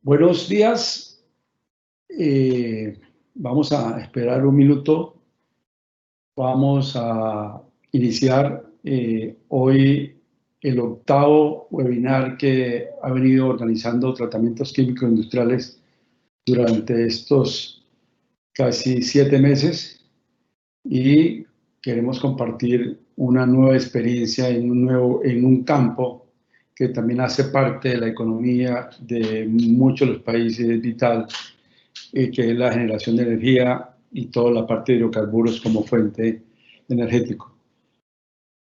Buenos días. Vamos a esperar un minuto. Vamos a iniciar hoy el octavo webinar que ha venido organizando Tratamientos Químicos Industriales durante estos casi 7 meses y queremos compartir una nueva experiencia en un campo que también hace parte de la economía de muchos de los países vital, que es la generación de energía y toda la parte de hidrocarburos como fuente energético.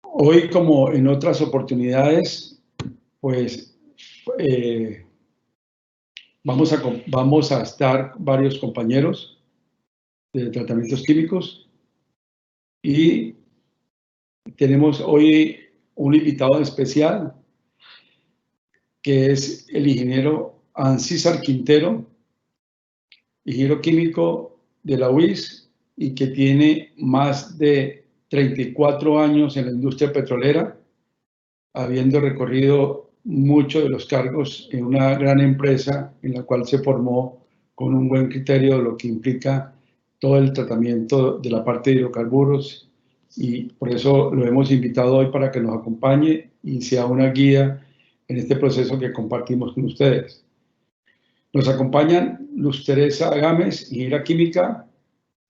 Hoy, como en otras oportunidades, pues vamos a estar varios compañeros de tratamientos químicos y tenemos hoy un invitado especial que es el ingeniero Ancísar Quintero, ingeniero químico de la UIS y que tiene más de 34 años en la industria petrolera, habiendo recorrido muchos de los cargos en una gran empresa en la cual se formó con un buen criterio de lo que implica todo el tratamiento de la parte de hidrocarburos, y por eso lo hemos invitado hoy para que nos acompañe y sea una guía en este proceso que compartimos con ustedes. Nos acompañan Luz Teresa Gámez, ingeniera química,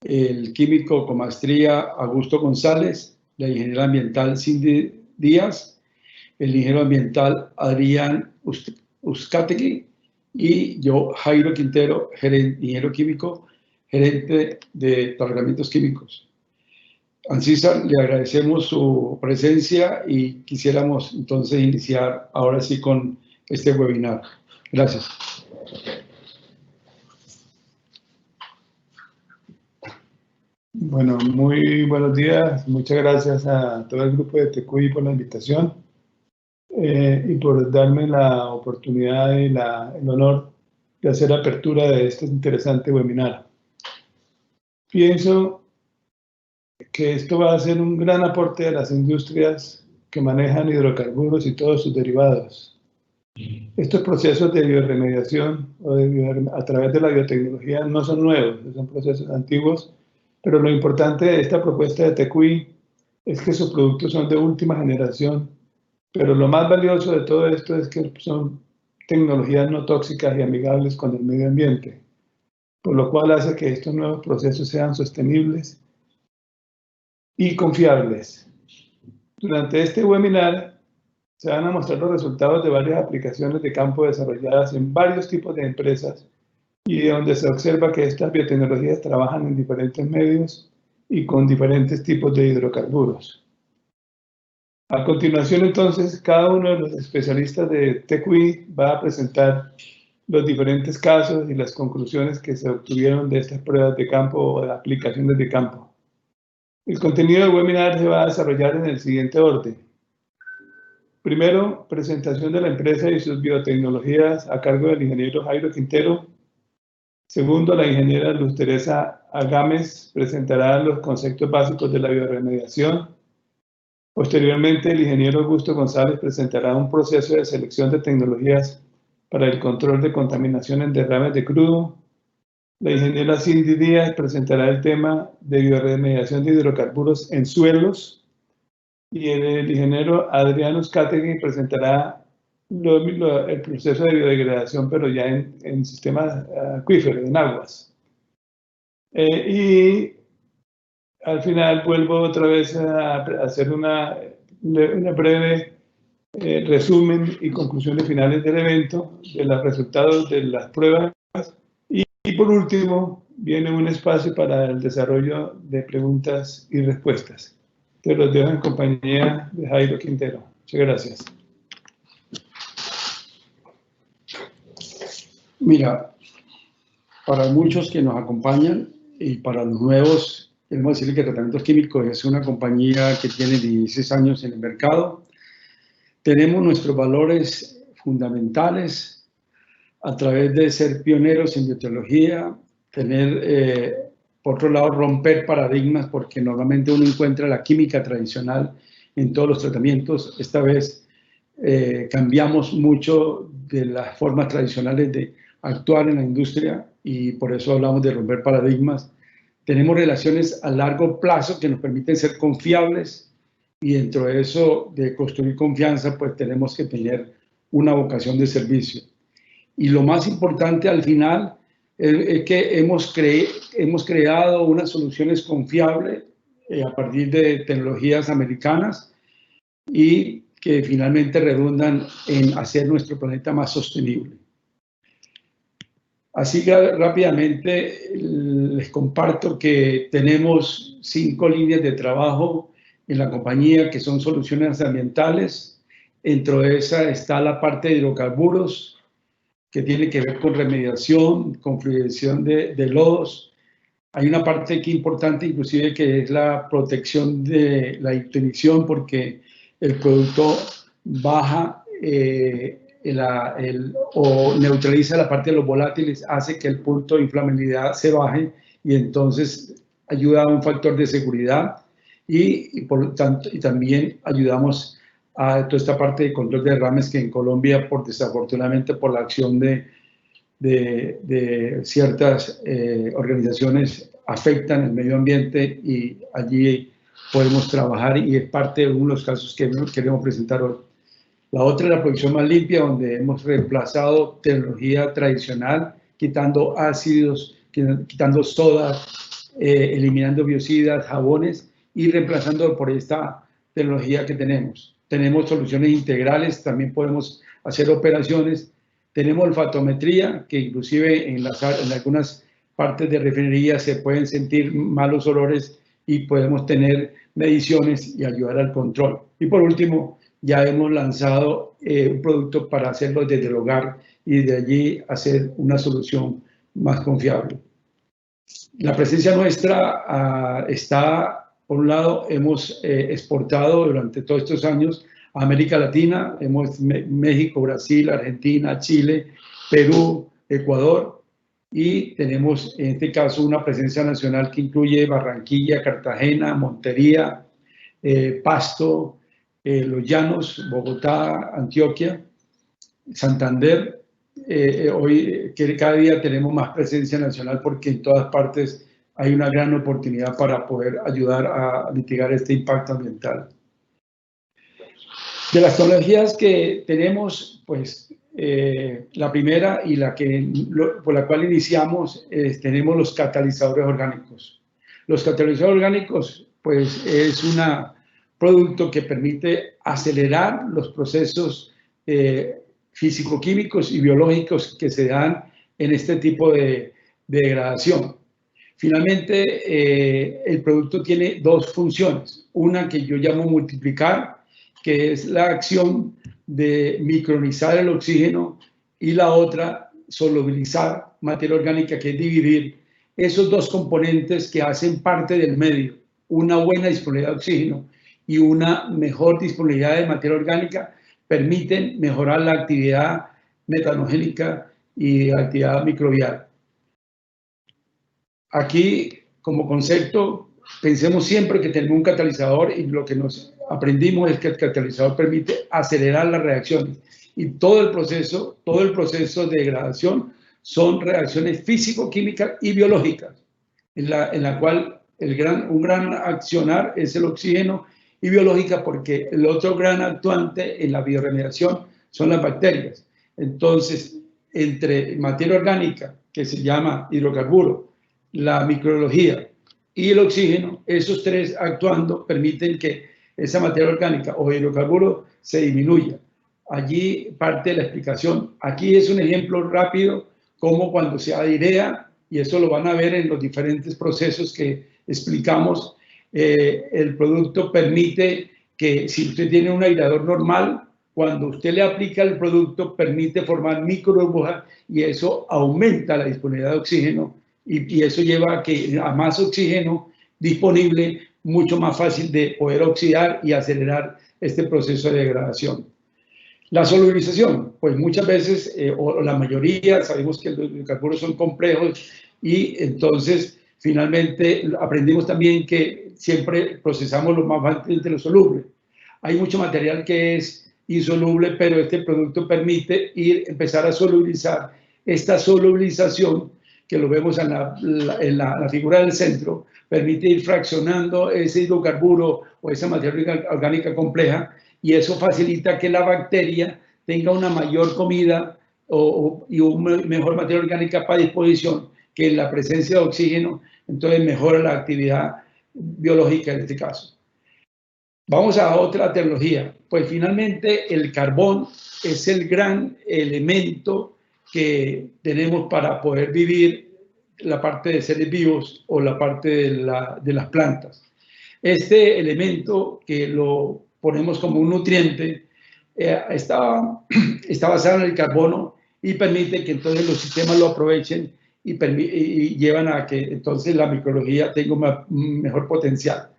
el químico con maestría Augusto González, la ingeniera ambiental Cindy Díaz, el ingeniero ambiental Adrián Uzcategui y yo, Jairo Quintero, ingeniero químico, gerente de tratamientos químicos. Ancísar, le agradecemos su presencia y quisiéramos entonces iniciar ahora sí con este webinar. Gracias. Bueno, muy buenos días. Muchas gracias a todo el grupo de TQI por la invitación y por darme la oportunidad y el honor de hacer apertura de este interesante webinar. Pienso que esto va a ser un gran aporte a las industrias que manejan hidrocarburos y todos sus derivados. Estos procesos de bioremediación a través de la biotecnología no son nuevos, son procesos antiguos, pero lo importante de esta propuesta de TQI es que sus productos son de última generación, pero lo más valioso de todo esto es que son tecnologías no tóxicas y amigables con el medio ambiente, por lo cual hace que estos nuevos procesos sean sostenibles y confiables. Durante este webinar se van a mostrar los resultados de varias aplicaciones de campo desarrolladas en varios tipos de empresas y donde se observa que estas biotecnologías trabajan en diferentes medios y con diferentes tipos de hidrocarburos. A continuación, entonces, cada uno de los especialistas de TQI va a presentar los diferentes casos y las conclusiones que se obtuvieron de estas pruebas de campo o de aplicaciones de campo. El contenido del webinar se va a desarrollar en el siguiente orden. Primero, presentación de la empresa y sus biotecnologías a cargo del ingeniero Jairo Quintero. Segundo, la ingeniera Luz Teresa Gámez presentará los conceptos básicos de la bioremediación. Posteriormente, el ingeniero Augusto González presentará un proceso de selección de tecnologías para el control de contaminación en derrames de crudo. La ingeniera Cindy Díaz presentará el tema de bioremediación de hidrocarburos en suelos. Y el ingeniero Adrián Uzcategui presentará el proceso de biodegradación, pero ya en sistemas acuíferos, en aguas. Y al final vuelvo otra vez a hacer una breve resumen y conclusiones finales del evento, de los resultados de las pruebas. Y por último, viene un espacio para el desarrollo de preguntas y respuestas. Te los dejo en compañía de Jairo Quintero. Muchas gracias. Mira, para muchos que nos acompañan y para los nuevos, queremos decir que Tratamientos Químicos es una compañía que tiene 16 años en el mercado. Tenemos nuestros valores fundamentales a través de ser pioneros en biotecnología, tener, por otro lado, romper paradigmas, porque normalmente uno encuentra la química tradicional en todos los tratamientos. Esta vez cambiamos mucho de las formas tradicionales de actuar en la industria y por eso hablamos de romper paradigmas. Tenemos relaciones a largo plazo que nos permiten ser confiables y dentro de eso, de construir confianza, pues tenemos que tener una vocación de servicio. Y lo más importante al final es que hemos creado unas soluciones confiables a partir de tecnologías americanas y que finalmente redundan en hacer nuestro planeta más sostenible. Así que rápidamente les comparto que tenemos 5 líneas de trabajo en la compañía que son soluciones ambientales. Dentro de esa está la parte de hidrocarburos, que tiene que ver con remediación, con fluidización de lodos. Hay una parte aquí importante, inclusive, que es la protección de la interdicción, porque el producto baja o neutraliza la parte de los volátiles, hace que el punto de inflamabilidad se baje y entonces ayuda a un factor de seguridad y por lo tanto, y también ayudamos a toda esta parte de control de derrames que en Colombia, desafortunadamente, por la acción de ciertas organizaciones afectan el medio ambiente y allí podemos trabajar y es parte de uno de los casos que queremos presentar hoy. La otra es la producción más limpia, donde hemos reemplazado tecnología tradicional, quitando ácidos, quitando soda, eliminando biocidas, jabones y reemplazando por esta tecnología que tenemos. Tenemos soluciones integrales, también podemos hacer operaciones. Tenemos olfatometría, que inclusive en algunas partes de refinería se pueden sentir malos olores y podemos tener mediciones y ayudar al control. Y por último, ya hemos lanzado un producto para hacerlo desde el hogar y de allí hacer una solución más confiable. La presencia nuestra está, por un lado, hemos exportado durante todos estos años a América Latina, México, Brasil, Argentina, Chile, Perú, Ecuador, y tenemos en este caso una presencia nacional que incluye Barranquilla, Cartagena, Montería, Pasto, Los Llanos, Bogotá, Antioquia, Santander. Hoy cada día tenemos más presencia nacional porque en todas partes hay una gran oportunidad para poder ayudar a mitigar este impacto ambiental. De las tecnologías que tenemos, pues la primera y por la cual iniciamos, tenemos los catalizadores orgánicos. Los catalizadores orgánicos, pues es un producto que permite acelerar los procesos físico-químicos y biológicos que se dan en este tipo de degradación. Finalmente, el producto tiene dos funciones. Una que yo llamo multiplicar, que es la acción de micronizar el oxígeno, y la otra, solubilizar materia orgánica, que es dividir esos dos componentes que hacen parte del medio, una buena disponibilidad de oxígeno y una mejor disponibilidad de materia orgánica, permiten mejorar la actividad metanogénica y la actividad microbial. Aquí, como concepto, pensemos siempre que tenemos un catalizador y lo que nos aprendimos es que el catalizador permite acelerar las reacciones y todo el proceso de degradación son reacciones físico-químicas y biológicas, en la cual un gran accionar es el oxígeno, y biológica porque el otro gran actuante en la bioremediación son las bacterias. Entonces, entre materia orgánica, que se llama hidrocarburo, la microbiología y el oxígeno, esos tres actuando permiten que esa materia orgánica o hidrocarburo se disminuya. Allí parte de la explicación. Aquí es un ejemplo rápido, como cuando se airea, y eso lo van a ver en los diferentes procesos que explicamos. El producto permite que, si usted tiene un aireador normal, cuando usted le aplica el producto, permite formar microburbujas y eso aumenta la disponibilidad de oxígeno y eso lleva a más oxígeno disponible, mucho más fácil de poder oxidar y acelerar este proceso de degradación. La solubilización, pues muchas veces, o la mayoría, sabemos que los hidrocarburos son complejos y entonces finalmente aprendimos también que siempre procesamos lo más fácilmente lo soluble. Hay mucho material que es insoluble, pero este producto permite empezar a solubilizar esta solubilización, que lo vemos en la figura del centro, permite ir fraccionando ese hidrocarburo o esa materia orgánica compleja, y eso facilita que la bacteria tenga una mayor comida y una mejor materia orgánica para disposición, que la presencia de oxígeno, entonces mejora la actividad biológica en este caso. Vamos a otra tecnología. Pues finalmente el carbón es el gran elemento que tenemos para poder vivir la parte de seres vivos o la parte de las plantas. Este elemento, que lo ponemos como un nutriente, está basado en el carbono y permite que entonces los sistemas lo aprovechen y llevan a que entonces la microbiología tenga un mejor potencial.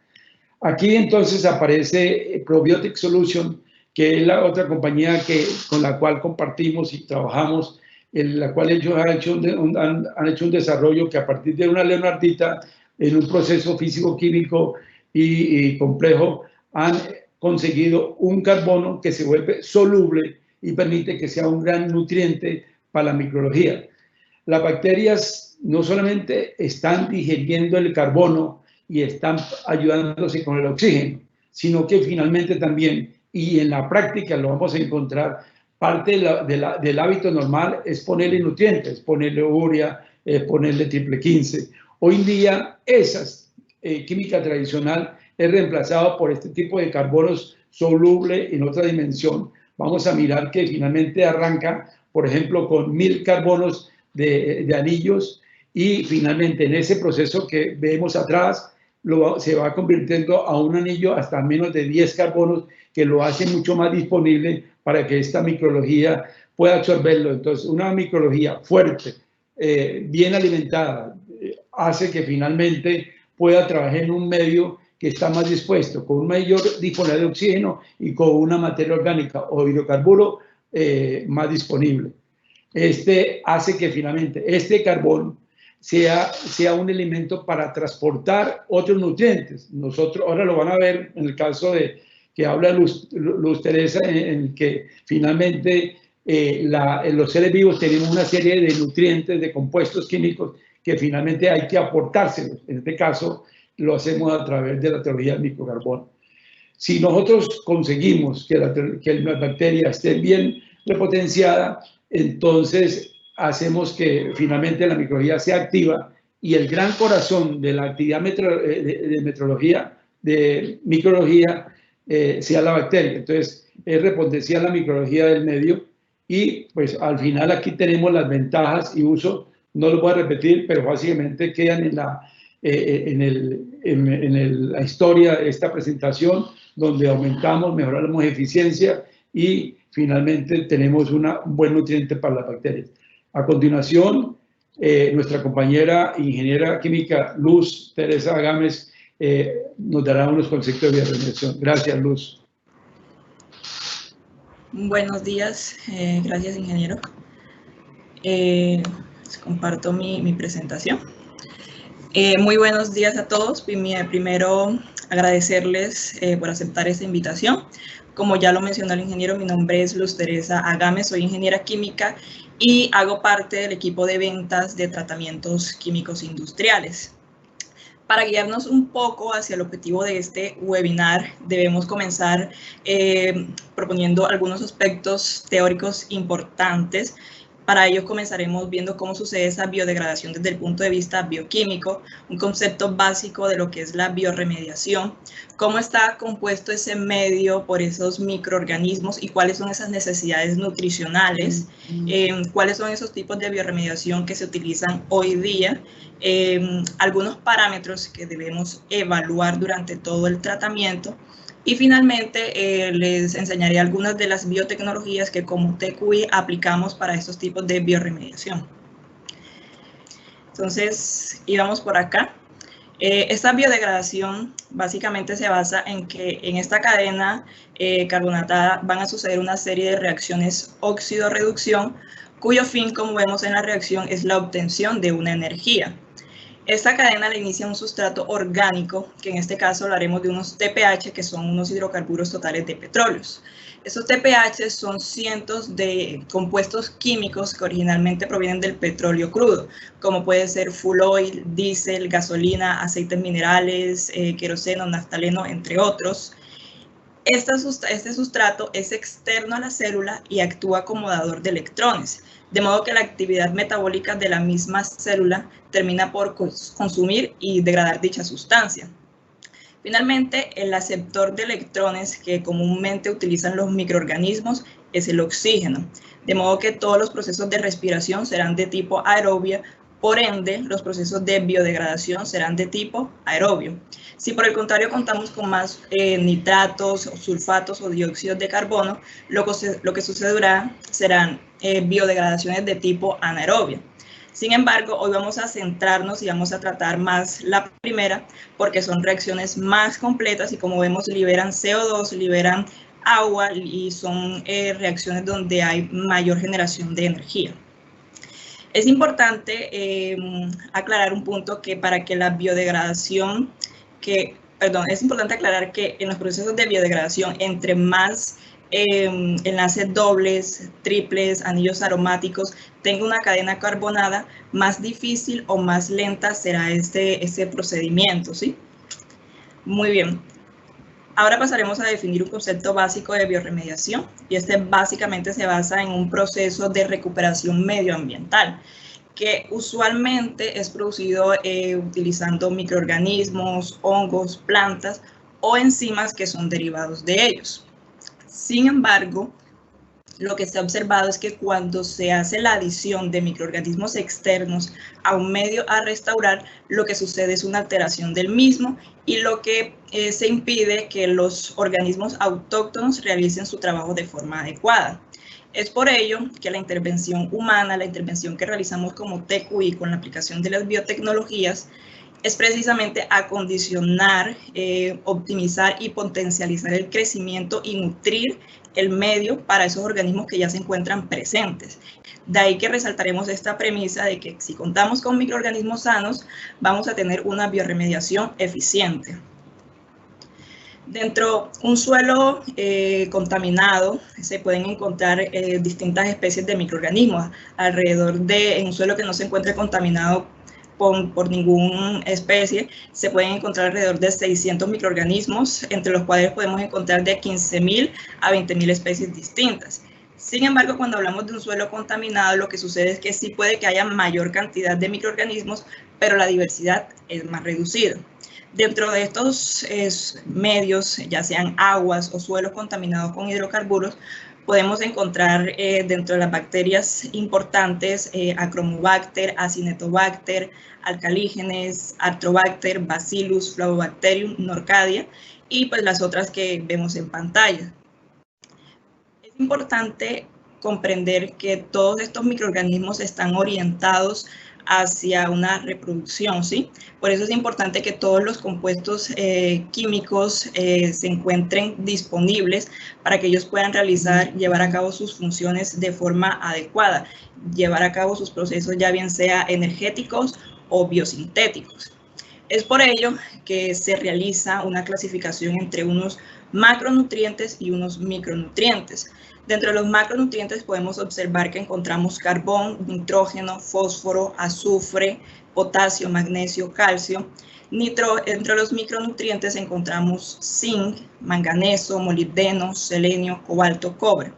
Aquí entonces aparece Probiotic Solution, que es la otra compañía con la cual compartimos y trabajamos, en la cual ellos han hecho un desarrollo que a partir de una leonardita, en un proceso físico-químico y complejo, han conseguido un carbono que se vuelve soluble y permite que sea un gran nutriente para la microbiología. Las bacterias no solamente están digiriendo el carbono y están ayudándose con el oxígeno, sino que finalmente también, y en la práctica lo vamos a encontrar, parte del hábito normal es ponerle nutrientes, ponerle urea, ponerle triple 15. Hoy en día, esa química tradicional es reemplazada por este tipo de carbonos soluble en otra dimensión. Vamos a mirar que finalmente arranca, por ejemplo, con 1000 carbonos de anillos, y finalmente en ese proceso que vemos atrás se va convirtiendo a un anillo hasta menos de 10 carbonos, que lo hace mucho más disponible para que esta microbiología pueda absorberlo. Entonces, una microbiología fuerte, bien alimentada, hace que finalmente pueda trabajar en un medio que está más dispuesto, con un mayor disponibilidad de oxígeno y con una materia orgánica o hidrocarburo más disponible. Este hace que finalmente este carbón sea un elemento para transportar otros nutrientes. Nosotros ahora lo van a ver en el caso de que habla Luz Teresa, en que finalmente los seres vivos tenemos una serie de nutrientes, de compuestos químicos que finalmente hay que aportárselos. En este caso lo hacemos a través de la teoría del microcarbono. Si nosotros conseguimos que la bacteria esté bien repotenciada, entonces hacemos que finalmente la microbiología sea activa, y el gran corazón de la actividad de microbiología sea la bacteria. Entonces es repotenciar la microbiología del medio, y pues al final aquí tenemos las ventajas y uso. No lo voy a repetir, pero básicamente quedan en la historia de esta presentación, donde aumentamos, mejoramos eficiencia y finalmente tenemos un buen nutriente para las bacterias. A continuación, nuestra compañera ingeniera química Luz Teresa Gámez nos dará unos conceptos de bioremediación. Gracias, Luz. Buenos días, gracias, ingeniero. Les comparto mi presentación. Muy buenos días a todos. Primero, agradecerles por aceptar esta invitación. Como ya lo mencionó el ingeniero, mi nombre es Luz Teresa Gámez, soy ingeniera química y hago parte del equipo de ventas de tratamientos químicos industriales. Para guiarnos un poco hacia el objetivo de este webinar, debemos comenzar proponiendo algunos aspectos teóricos importantes. Para ello comenzaremos viendo cómo sucede esa biodegradación desde el punto de vista bioquímico, un concepto básico de lo que es la bioremediación, cómo está compuesto ese medio por esos microorganismos y cuáles son esas necesidades nutricionales, cuáles son esos tipos de bioremediación que se utilizan hoy día, algunos parámetros que debemos evaluar durante todo el tratamiento. Y finalmente les enseñaré algunas de las biotecnologías que como TQI aplicamos para estos tipos de bioremediación. Entonces, íbamos por acá. Esta biodegradación básicamente se basa en que en esta cadena carbonatada van a suceder una serie de reacciones óxido-reducción, cuyo fin, como vemos en la reacción, es la obtención de una energía. Esta cadena la inicia un sustrato orgánico, que en este caso hablaremos de unos TPH, que son unos hidrocarburos totales de petróleos. Esos TPH son cientos de compuestos químicos que originalmente provienen del petróleo crudo, como puede ser fuel oil, diésel, gasolina, aceites minerales, queroseno, naftaleno, entre otros. Este sustrato es externo a la célula y actúa como dador de electrones, de modo que la actividad metabólica de la misma célula termina por consumir y degradar dicha sustancia. Finalmente, el aceptor de electrones que comúnmente utilizan los microorganismos es el oxígeno, de modo que todos los procesos de respiración serán de tipo aerobio, por ende, los procesos de biodegradación serán de tipo aerobio. Si por el contrario contamos con más nitratos, sulfatos o dióxidos de carbono, lo que sucederá serán biodegradaciones de tipo anaerobio. Sin embargo, hoy vamos a centrarnos y vamos a tratar más la primera porque son reacciones más completas y como vemos liberan CO2, liberan agua y son reacciones donde hay mayor generación de energía. Es importante aclarar un punto que para que la biodegradación, es importante aclarar que en los procesos de biodegradación, entre más enlaces dobles, triples, anillos aromáticos, tenga una cadena carbonada, más difícil o más lenta será este procedimiento, ¿sí? Muy bien. Ahora pasaremos a definir un concepto básico de biorremediación y este básicamente se basa en un proceso de recuperación medioambiental que usualmente es producido utilizando microorganismos, hongos, plantas o enzimas que son derivados de ellos. Sin embargo, lo que se ha observado es que cuando se hace la adición de microorganismos externos a un medio a restaurar, lo que sucede es una alteración del mismo y lo que se impide que los organismos autóctonos realicen su trabajo de forma adecuada. Es por ello que la intervención humana, la intervención que realizamos como TQI con la aplicación de las biotecnologías, es precisamente acondicionar, optimizar y potencializar el crecimiento y nutrir el medio para esos organismos que ya se encuentran presentes. De ahí que resaltaremos esta premisa de que si contamos con microorganismos sanos, vamos a tener una biorremediación eficiente. Dentro de un suelo contaminado se pueden encontrar distintas especies de microorganismos. Alrededor de un suelo que no se encuentre contaminado por ninguna especie, se pueden encontrar alrededor de 600 microorganismos, entre los cuales podemos encontrar de 15.000 a 20.000 especies distintas. Sin embargo, cuando hablamos de un suelo contaminado, lo que sucede es que sí puede que haya mayor cantidad de microorganismos, pero la diversidad es más reducida. Dentro de estos medios, ya sean aguas o suelos contaminados con hidrocarburos, podemos encontrar dentro de las bacterias importantes Achromobacter, Acinetobacter, Alcalígenes, Arthrobacter, Bacillus, Flavobacterium, Norcadia y pues las otras que vemos en pantalla. Es importante comprender que todos estos microorganismos están orientados hacia una reproducción, ¿sí? Por eso es importante que todos los compuestos químicos se encuentren disponibles para que ellos puedan llevar a cabo sus funciones de forma adecuada, llevar a cabo sus procesos ya bien sea energéticos o biosintéticos. Es por ello que se realiza una clasificación entre unos macronutrientes y unos micronutrientes. Dentro de los macronutrientes podemos observar que encontramos carbón, nitrógeno, fósforo, azufre, potasio, magnesio, calcio. Entre los micronutrientes encontramos zinc, manganeso, molibdeno, selenio, cobalto, cobre.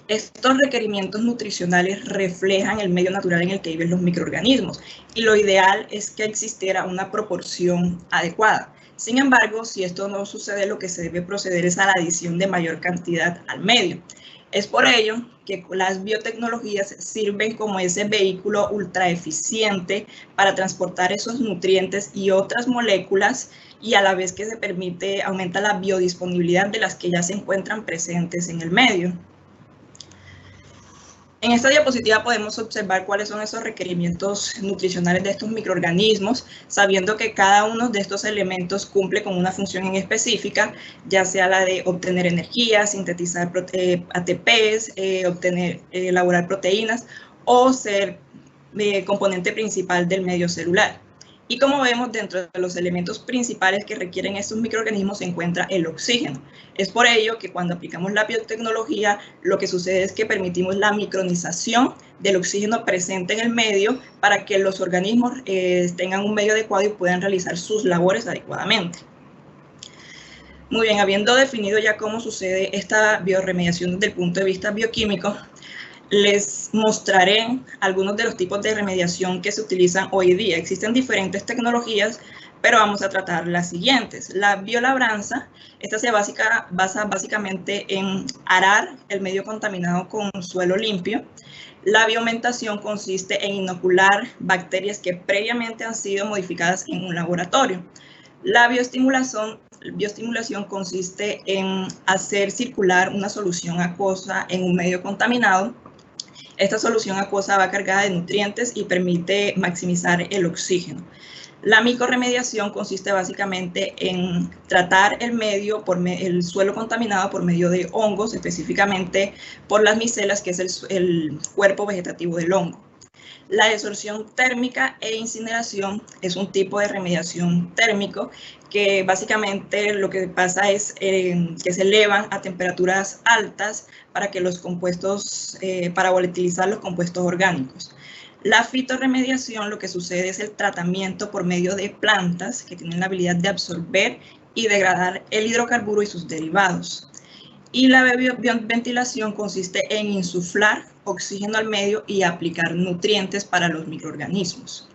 Estos requerimientos nutricionales reflejan el medio natural en el que viven los microorganismos y lo ideal es que existiera una proporción adecuada. Sin embargo, si esto no sucede, lo que se debe proceder es a la adición de mayor cantidad al medio. Es por ello que las biotecnologías sirven como ese vehículo ultra eficiente para transportar esos nutrientes y otras moléculas y a la vez que aumenta la biodisponibilidad de las que ya se encuentran presentes en el medio. En esta diapositiva podemos observar cuáles son esos requerimientos nutricionales de estos microorganismos, sabiendo que cada uno de estos elementos cumple con una función en específica, ya sea la de obtener energía, sintetizar ATPs, elaborar proteínas o ser componente principal del medio celular. Y como vemos, dentro de los elementos principales que requieren estos microorganismos se encuentra el oxígeno. Es por ello que cuando aplicamos la biotecnología, lo que sucede es que permitimos la micronización del oxígeno presente en el medio para que los organismos tengan un medio adecuado y puedan realizar sus labores adecuadamente. Muy bien, habiendo definido ya cómo sucede esta bioremediación desde el punto de vista bioquímico, les mostraré algunos de los tipos de remediación que se utilizan hoy día. Existen diferentes tecnologías, pero vamos a tratar las siguientes. La biolabranza, esta se basa básicamente en arar el medio contaminado con suelo limpio. La biomentación consiste en inocular bacterias que previamente han sido modificadas en un laboratorio. La bioestimulación consiste en hacer circular una solución acuosa en un medio contaminado. Esta solución acuosa va cargada de nutrientes y permite maximizar el oxígeno. La micorremediación consiste básicamente en tratar el suelo contaminado por medio de hongos, específicamente por las micelas, que es el cuerpo vegetativo del hongo. La desorción térmica e incineración es un tipo de remediación térmico que básicamente lo que pasa es que se elevan a temperaturas altas para que los compuestos, para volatilizar los compuestos orgánicos. La fitorremediación, lo que sucede es el tratamiento por medio de plantas que tienen la habilidad de absorber y degradar el hidrocarburo y sus derivados. Y la bioventilación consiste en insuflar oxígeno al medio y aplicar nutrientes para los microorganismos.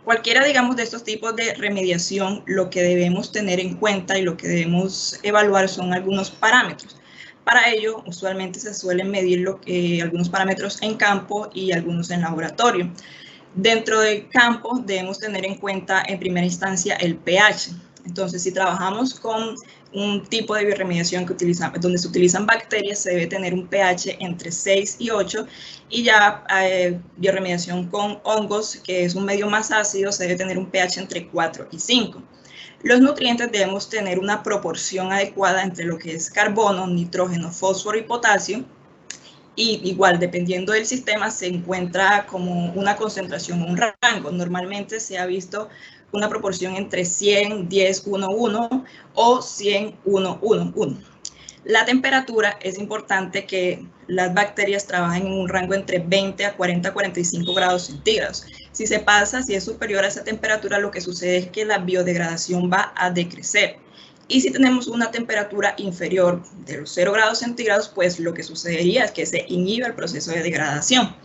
Cualquiera, digamos, de estos tipos de remediación, lo que debemos tener en cuenta y lo que debemos evaluar son algunos parámetros. Para ello, usualmente se suelen medir algunos parámetros en campo y algunos en laboratorio. Dentro del campo debemos tener en cuenta en primera instancia el pH. Entonces, si trabajamos con un tipo de bioremediación donde se utilizan bacterias, se debe tener un pH entre 6 y 8, y ya bioremediación con hongos, que es un medio más ácido, se debe tener un pH entre 4 y 5. Los nutrientes debemos tener una proporción adecuada entre lo que es carbono, nitrógeno, fósforo y potasio, y igual, dependiendo del sistema, se encuentra como una concentración, un rango. Normalmente se ha visto una proporción entre 100, 10, 1, 1 o 100, 1, 1, 1. La temperatura, es importante que las bacterias trabajen en un rango entre 20 a 40 a 45 grados centígrados. Si se pasa, si es superior a esa temperatura, lo que sucede es que la biodegradación va a decrecer. Y si tenemos una temperatura inferior de los 0 grados centígrados, pues lo que sucedería es que se inhibe el proceso de degradación.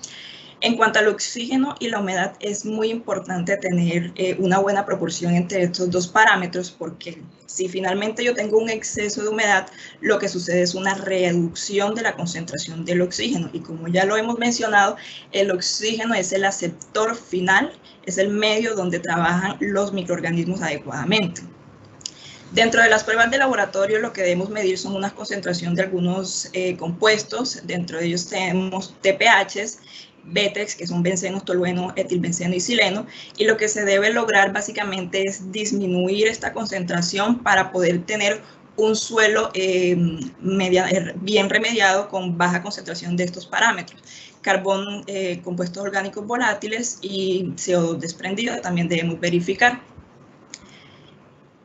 En cuanto al oxígeno y la humedad, es muy importante tener una buena proporción entre estos dos parámetros, porque si finalmente yo tengo un exceso de humedad, lo que sucede es una reducción de la concentración del oxígeno. Y como ya lo hemos mencionado, el oxígeno es el aceptor final, es el medio donde trabajan los microorganismos adecuadamente. Dentro de las pruebas de laboratorio, lo que debemos medir son una concentración de algunos compuestos. Dentro de ellos tenemos TPHs, BTEX, que son benceno, tolueno, etilbenceno y sileno, y lo que se debe lograr básicamente es disminuir esta concentración para poder tener un suelo bien remediado con baja concentración de estos parámetros. Carbón, compuestos orgánicos volátiles y CO2 desprendido también debemos verificar.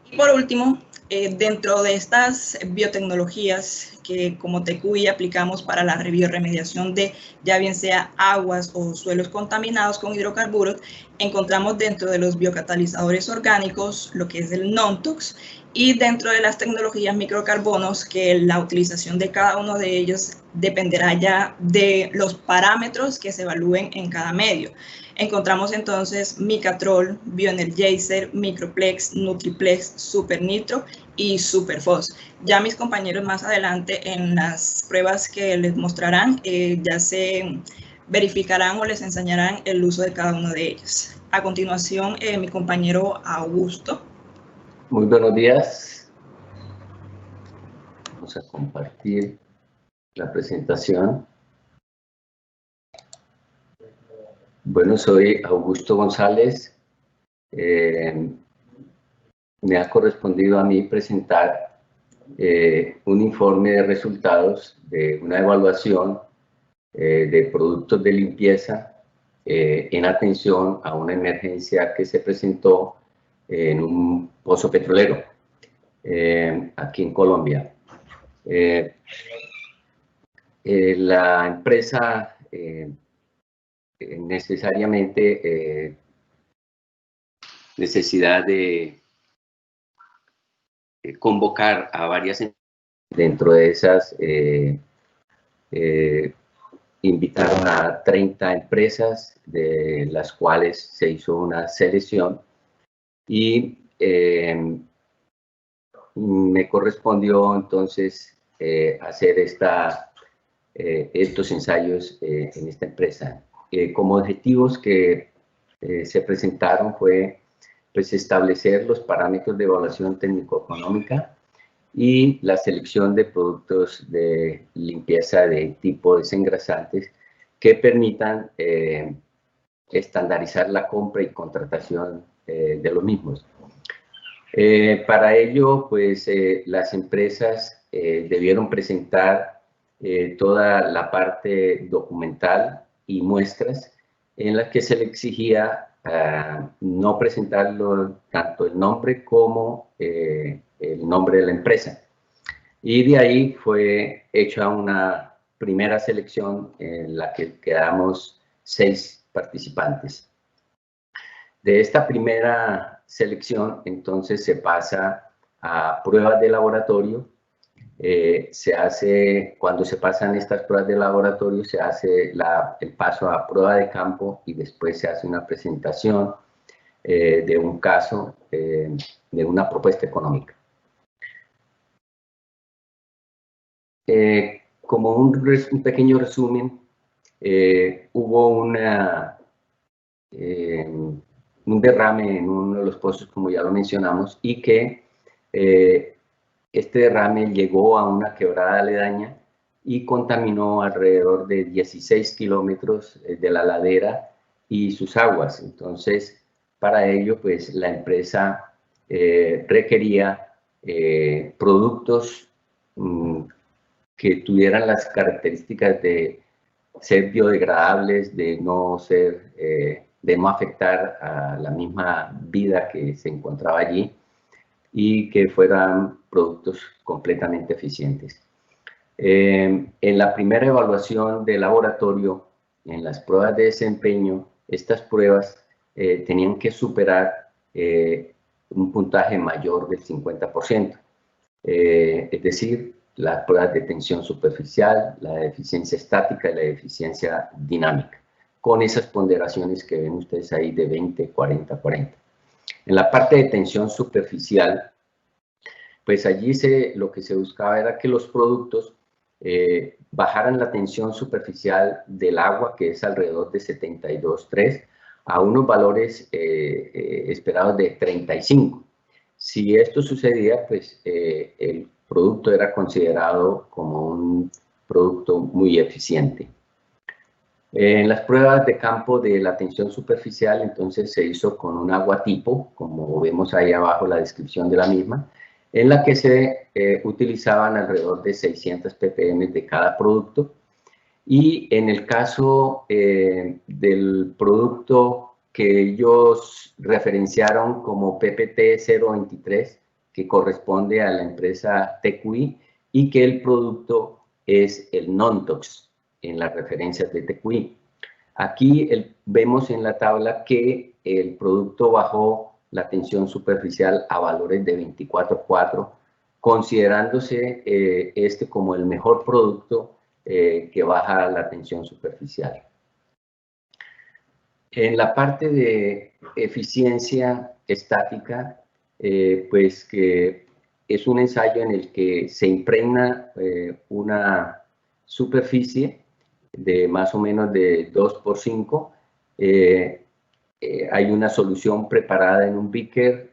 Y por último, dentro de estas biotecnologías que como TQI aplicamos para la bioremediación de ya bien sea aguas o suelos contaminados con hidrocarburos, encontramos dentro de los biocatalizadores orgánicos lo que es el non-tox, y dentro de las tecnologías microcarbonos, que la utilización de cada uno de ellos dependerá ya de los parámetros que se evalúen en cada medio. Encontramos entonces Micatrol, Bioenergizer, Microplex, Nutriplex, Supernitro y Superfos. Ya mis compañeros más adelante en las pruebas que les mostrarán ya se verificarán o les enseñarán el uso de cada uno de ellos. A continuación, mi compañero Augusto. Muy buenos días. Vamos a compartir la presentación. Bueno, soy Augusto González. Me ha correspondido a mí presentar un informe de resultados de una evaluación de productos de limpieza en atención a una emergencia que se presentó en un pozo petrolero aquí en Colombia. La empresa necesariamente necesidad de convocar a varias empresas. Dentro de esas invitaron a 30 empresas, de las cuales se hizo una selección, y me correspondió entonces hacer estos ensayos en esta empresa. Como objetivos que se presentaron fue pues establecer los parámetros de evaluación técnico-económica y la selección de productos de limpieza de tipo desengrasantes que permitan estandarizar la compra y contratación de los mismos. Para ello, pues las empresas debieron presentar toda la parte documental y muestras en las que se le exigía no presentarlo tanto el nombre como el nombre de la empresa. Y de ahí fue hecha una primera selección en la que quedamos 6 participantes. De esta primera selección, entonces, se pasa a pruebas de laboratorio. Cuando se pasan estas pruebas de laboratorio, se hace el paso a prueba de campo y después se hace una presentación de un caso, de una propuesta económica. Como un pequeño resumen, hubo un derrame en uno de los pozos, como ya lo mencionamos, y que este derrame llegó a una quebrada aledaña y contaminó alrededor de 16 kilómetros de la ladera y sus aguas. Entonces, para ello, pues la empresa requería productos que tuvieran las características de ser biodegradables, de no afectar a la misma vida que se encontraba allí, y que fueran productos completamente eficientes. En la primera evaluación de laboratorio, en las pruebas de desempeño, estas pruebas tenían que superar un puntaje mayor del 50%. Es decir, las pruebas de tensión superficial, la de eficiencia estática y la de eficiencia dinámica, con esas ponderaciones que ven ustedes ahí de 20, 40, 40. En la parte de tensión superficial, pues allí lo que se buscaba era que los productos bajaran la tensión superficial del agua, que es alrededor de 72,3, a unos valores esperados de 35. Si esto sucedía, pues el producto era considerado como un producto muy eficiente. En las pruebas de campo de la tensión superficial, entonces se hizo con un agua tipo, como vemos ahí abajo la descripción de la misma, en la que se utilizaban alrededor de 600 ppm de cada producto. Y en el caso del producto que ellos referenciaron como PPT 023, que corresponde a la empresa TQI, y que el producto es el Nontox en las referencias de TQI. Aquí vemos en la tabla que el producto bajó la tensión superficial a valores de 24,4, considerándose este como el mejor producto que baja la tensión superficial. En la parte de eficiencia estática, pues que es un ensayo en el que se impregna una superficie de más o menos de 2×5. Hay una solución preparada en un beaker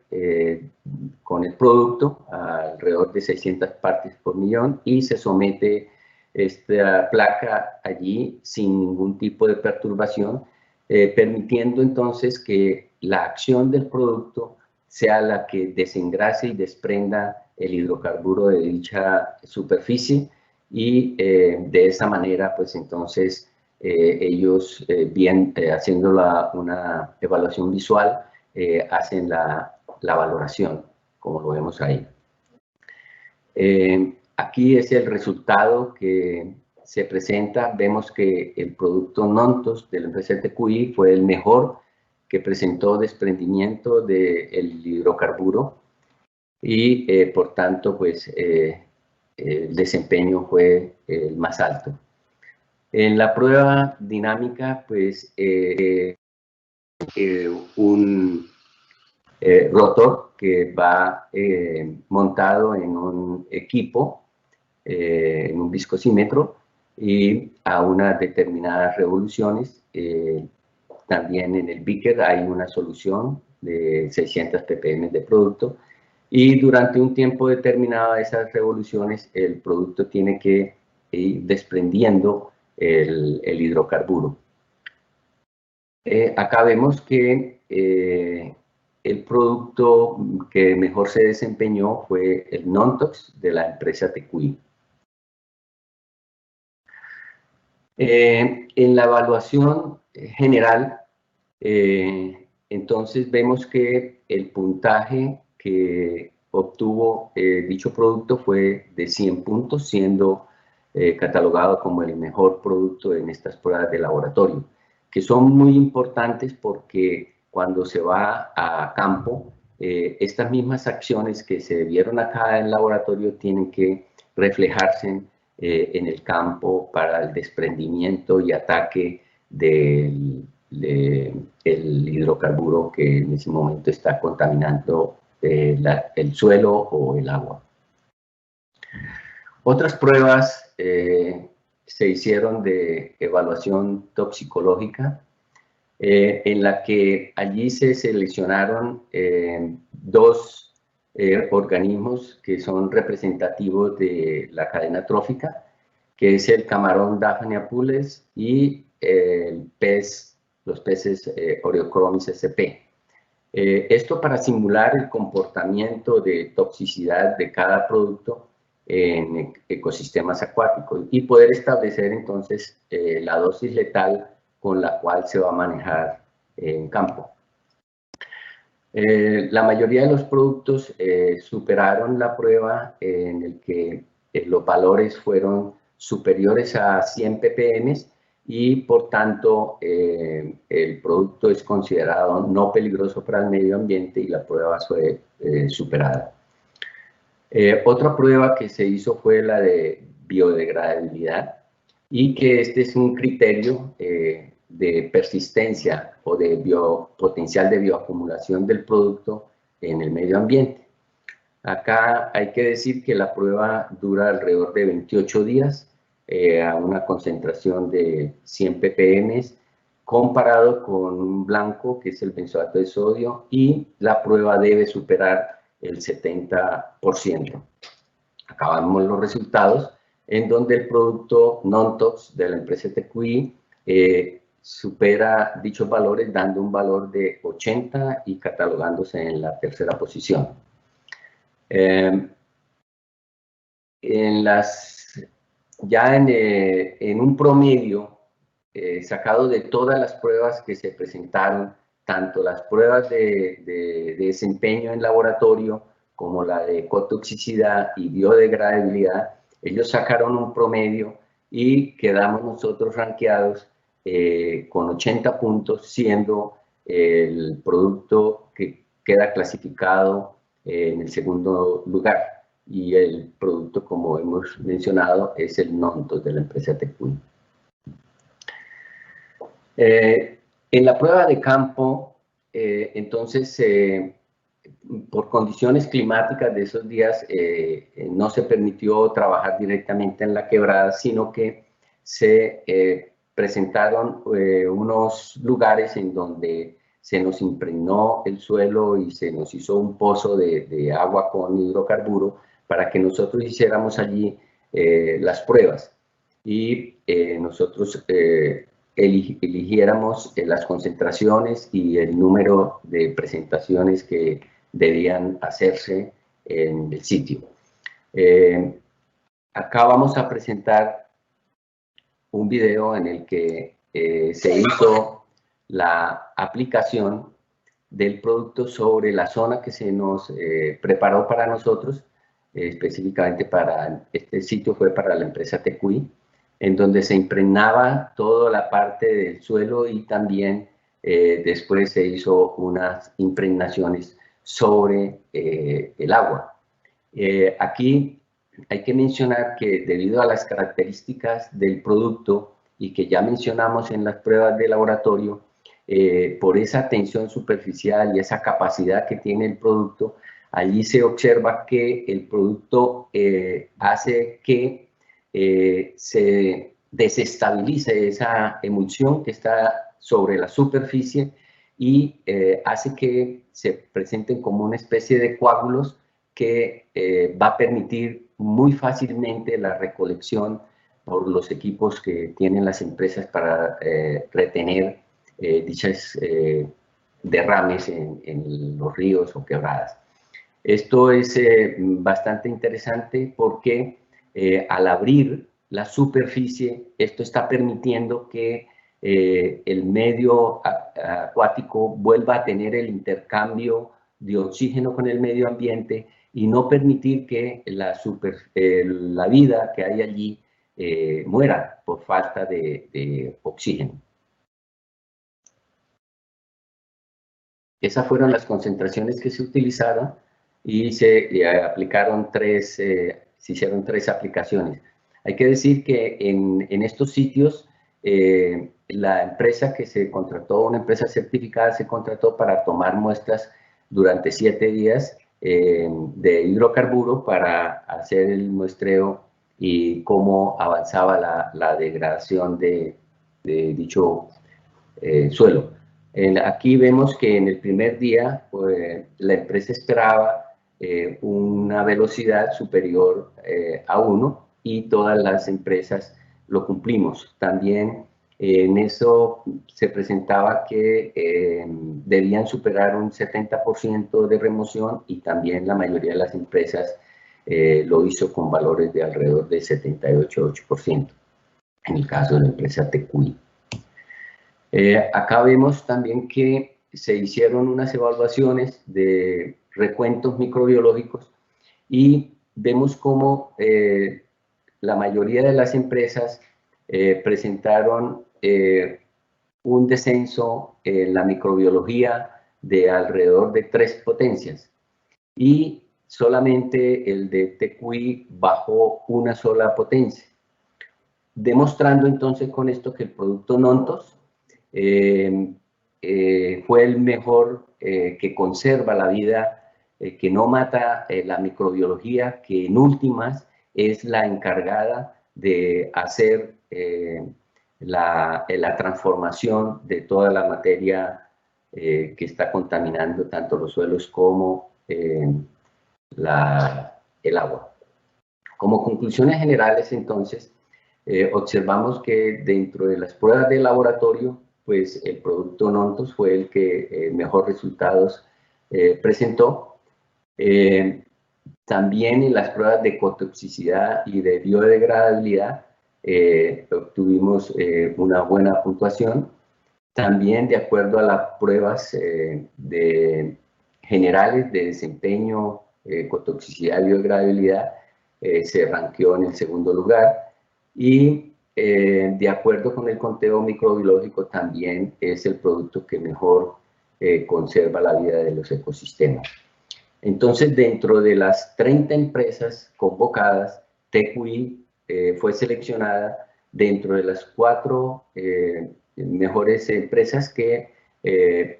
con el producto, alrededor de 600 partes por millón, y se somete esta placa allí sin ningún tipo de perturbación, permitiendo entonces que la acción del producto sea la que desengrase y desprenda el hidrocarburo de dicha superficie, y de esa manera pues entonces ellos, haciendo una evaluación visual, hacen la valoración, como lo vemos ahí. Aquí es el resultado que se presenta. Vemos que el producto Nontos de la empresa TQI fue el mejor, que presentó desprendimiento del hidrocarburo y por tanto pues el desempeño fue el más alto. En la prueba dinámica pues un rotor que va montado en un equipo, en un viscosímetro, y a unas determinadas revoluciones. También en el beaker hay una solución de 600 ppm de producto, y durante un tiempo determinado de esas revoluciones el producto tiene que ir desprendiendo el hidrocarburo. Acá vemos que el producto que mejor se desempeñó fue el Nontox de la empresa TQI. En la evaluación general, entonces vemos que el puntaje que obtuvo dicho producto fue de 100 puntos, siendo catalogado como el mejor producto en estas pruebas de laboratorio, que son muy importantes porque cuando se va a campo, estas mismas acciones que se vieron acá en el laboratorio tienen que reflejarse en el campo para el desprendimiento y ataque del hidrocarburo que en ese momento está contaminando el suelo o el agua. Otras pruebas se hicieron de evaluación toxicológica, en la que allí se seleccionaron dos organismos que son representativos de la cadena trófica, que es el camarón Daphnia pullens y los peces Oreochromis sp. Esto para simular el comportamiento de toxicidad de cada producto en ecosistemas acuáticos y poder establecer entonces la dosis letal con la cual se va a manejar en campo. La mayoría de los productos superaron la prueba en el que los valores fueron superiores a 100 ppm y por tanto el producto es considerado no peligroso para el medio ambiente y la prueba fue superada. Otra prueba que se hizo fue la de biodegradabilidad, y que este es un criterio de persistencia o de potencial de bioacumulación del producto en el medio ambiente. Acá hay que decir que la prueba dura alrededor de 28 días a una concentración de 100 ppm, comparado con un blanco que es el benzoato de sodio, y la prueba debe superar el 70%. Acá vemos los resultados, en donde el producto Nontox de la empresa TQI supera dichos valores, dando un valor de 80 y catalogándose en la tercera posición. En un promedio sacado de todas las pruebas que se presentaron, tanto las pruebas de desempeño en laboratorio como la de cotoxicidad y biodegradabilidad, ellos sacaron un promedio y quedamos nosotros rankeados con 80 puntos, siendo el producto que queda clasificado en el segundo lugar. Y el producto, como hemos mencionado, es el Nontos de la empresa TQI. En la prueba de campo, entonces, por condiciones climáticas de esos días, no se permitió trabajar directamente en la quebrada, sino que se presentaron unos lugares en donde se nos impregnó el suelo y se nos hizo un pozo de agua con hidrocarburo para que nosotros hiciéramos allí las pruebas. Y nosotros eligiéramos las concentraciones y el número de presentaciones que debían hacerse en el sitio. Acá vamos a presentar un video en el que se hizo la aplicación del producto sobre la zona que se nos preparó para nosotros, específicamente para este sitio fue para la empresa TQI, en donde se impregnaba toda la parte del suelo y también después se hizo unas impregnaciones sobre el agua. Aquí hay que mencionar que debido a las características del producto y que ya mencionamos en las pruebas de laboratorio, por esa tensión superficial y esa capacidad que tiene el producto, allí se observa que el producto hace que se desestabilice esa emulsión que está sobre la superficie y hace que se presenten como una especie de coágulos que va a permitir muy fácilmente la recolección por los equipos que tienen las empresas para retener dichas derrames en los ríos o quebradas. Esto es bastante interesante porque al abrir la superficie, esto está permitiendo que el medio acuático vuelva a tener el intercambio de oxígeno con el medio ambiente y no permitir que la vida que hay allí muera por falta de oxígeno. Esas fueron las concentraciones que se utilizaron y se aplicaron se hicieron 3 aplicaciones. Hay que decir que en estos sitios la empresa que se contrató, una empresa certificada, se contrató para tomar muestras durante 7 días de hidrocarburos para hacer el muestreo y cómo avanzaba la degradación de dicho suelo. Aquí vemos que en el primer día pues, la empresa esperaba una velocidad superior a 1 y todas las empresas lo cumplimos. También en eso se presentaba que debían superar un 70% de remoción y también la mayoría de las empresas lo hizo con valores de alrededor de 78,8% en el caso de la empresa TQI. Acá vemos también que se hicieron unas evaluaciones de recuentos microbiológicos y vemos cómo la mayoría de las empresas presentaron un descenso en la microbiología de alrededor de 3 potencias y solamente el de TQI bajó una sola potencia, demostrando entonces con esto que el producto Nontos fue el mejor que conserva la vida, que no mata la microbiología, que en últimas es la encargada de hacer la transformación de toda la materia que está contaminando tanto los suelos como el agua. Como conclusiones generales, entonces, observamos que dentro de las pruebas de laboratorio, pues el producto Nontos fue el que mejor resultados presentó. También en las pruebas de cotoxicidad y de biodegradabilidad obtuvimos una buena puntuación. También de acuerdo a las pruebas generales de desempeño, cotoxicidad y biodegradabilidad, se ranqueó en el segundo lugar. Y de acuerdo con el conteo microbiológico también es el producto que mejor conserva la vida de los ecosistemas. Entonces, dentro de las 30 empresas convocadas, TQI fue seleccionada dentro de las 4 mejores empresas que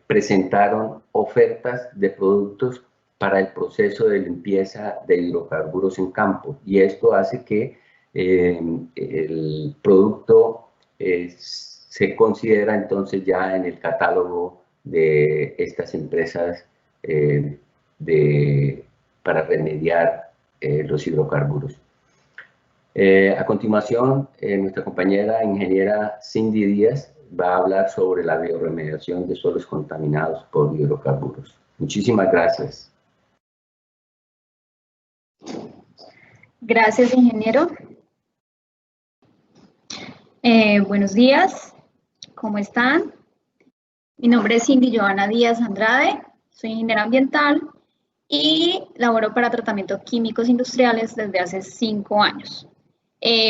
presentaron ofertas de productos para el proceso de limpieza de hidrocarburos en campo. Y esto hace que el producto se considera entonces ya en el catálogo de estas empresas para remediar los hidrocarburos. A continuación, nuestra compañera ingeniera Cindy Díaz va a hablar sobre la bioremediación de suelos contaminados por hidrocarburos. Muchísimas gracias. Gracias, ingeniero. Buenos días. ¿cómo están? Mi nombre es Cindy Joana Díaz Andrade, soy ingeniera ambiental y laboro para tratamientos químicos industriales desde hace 5 años.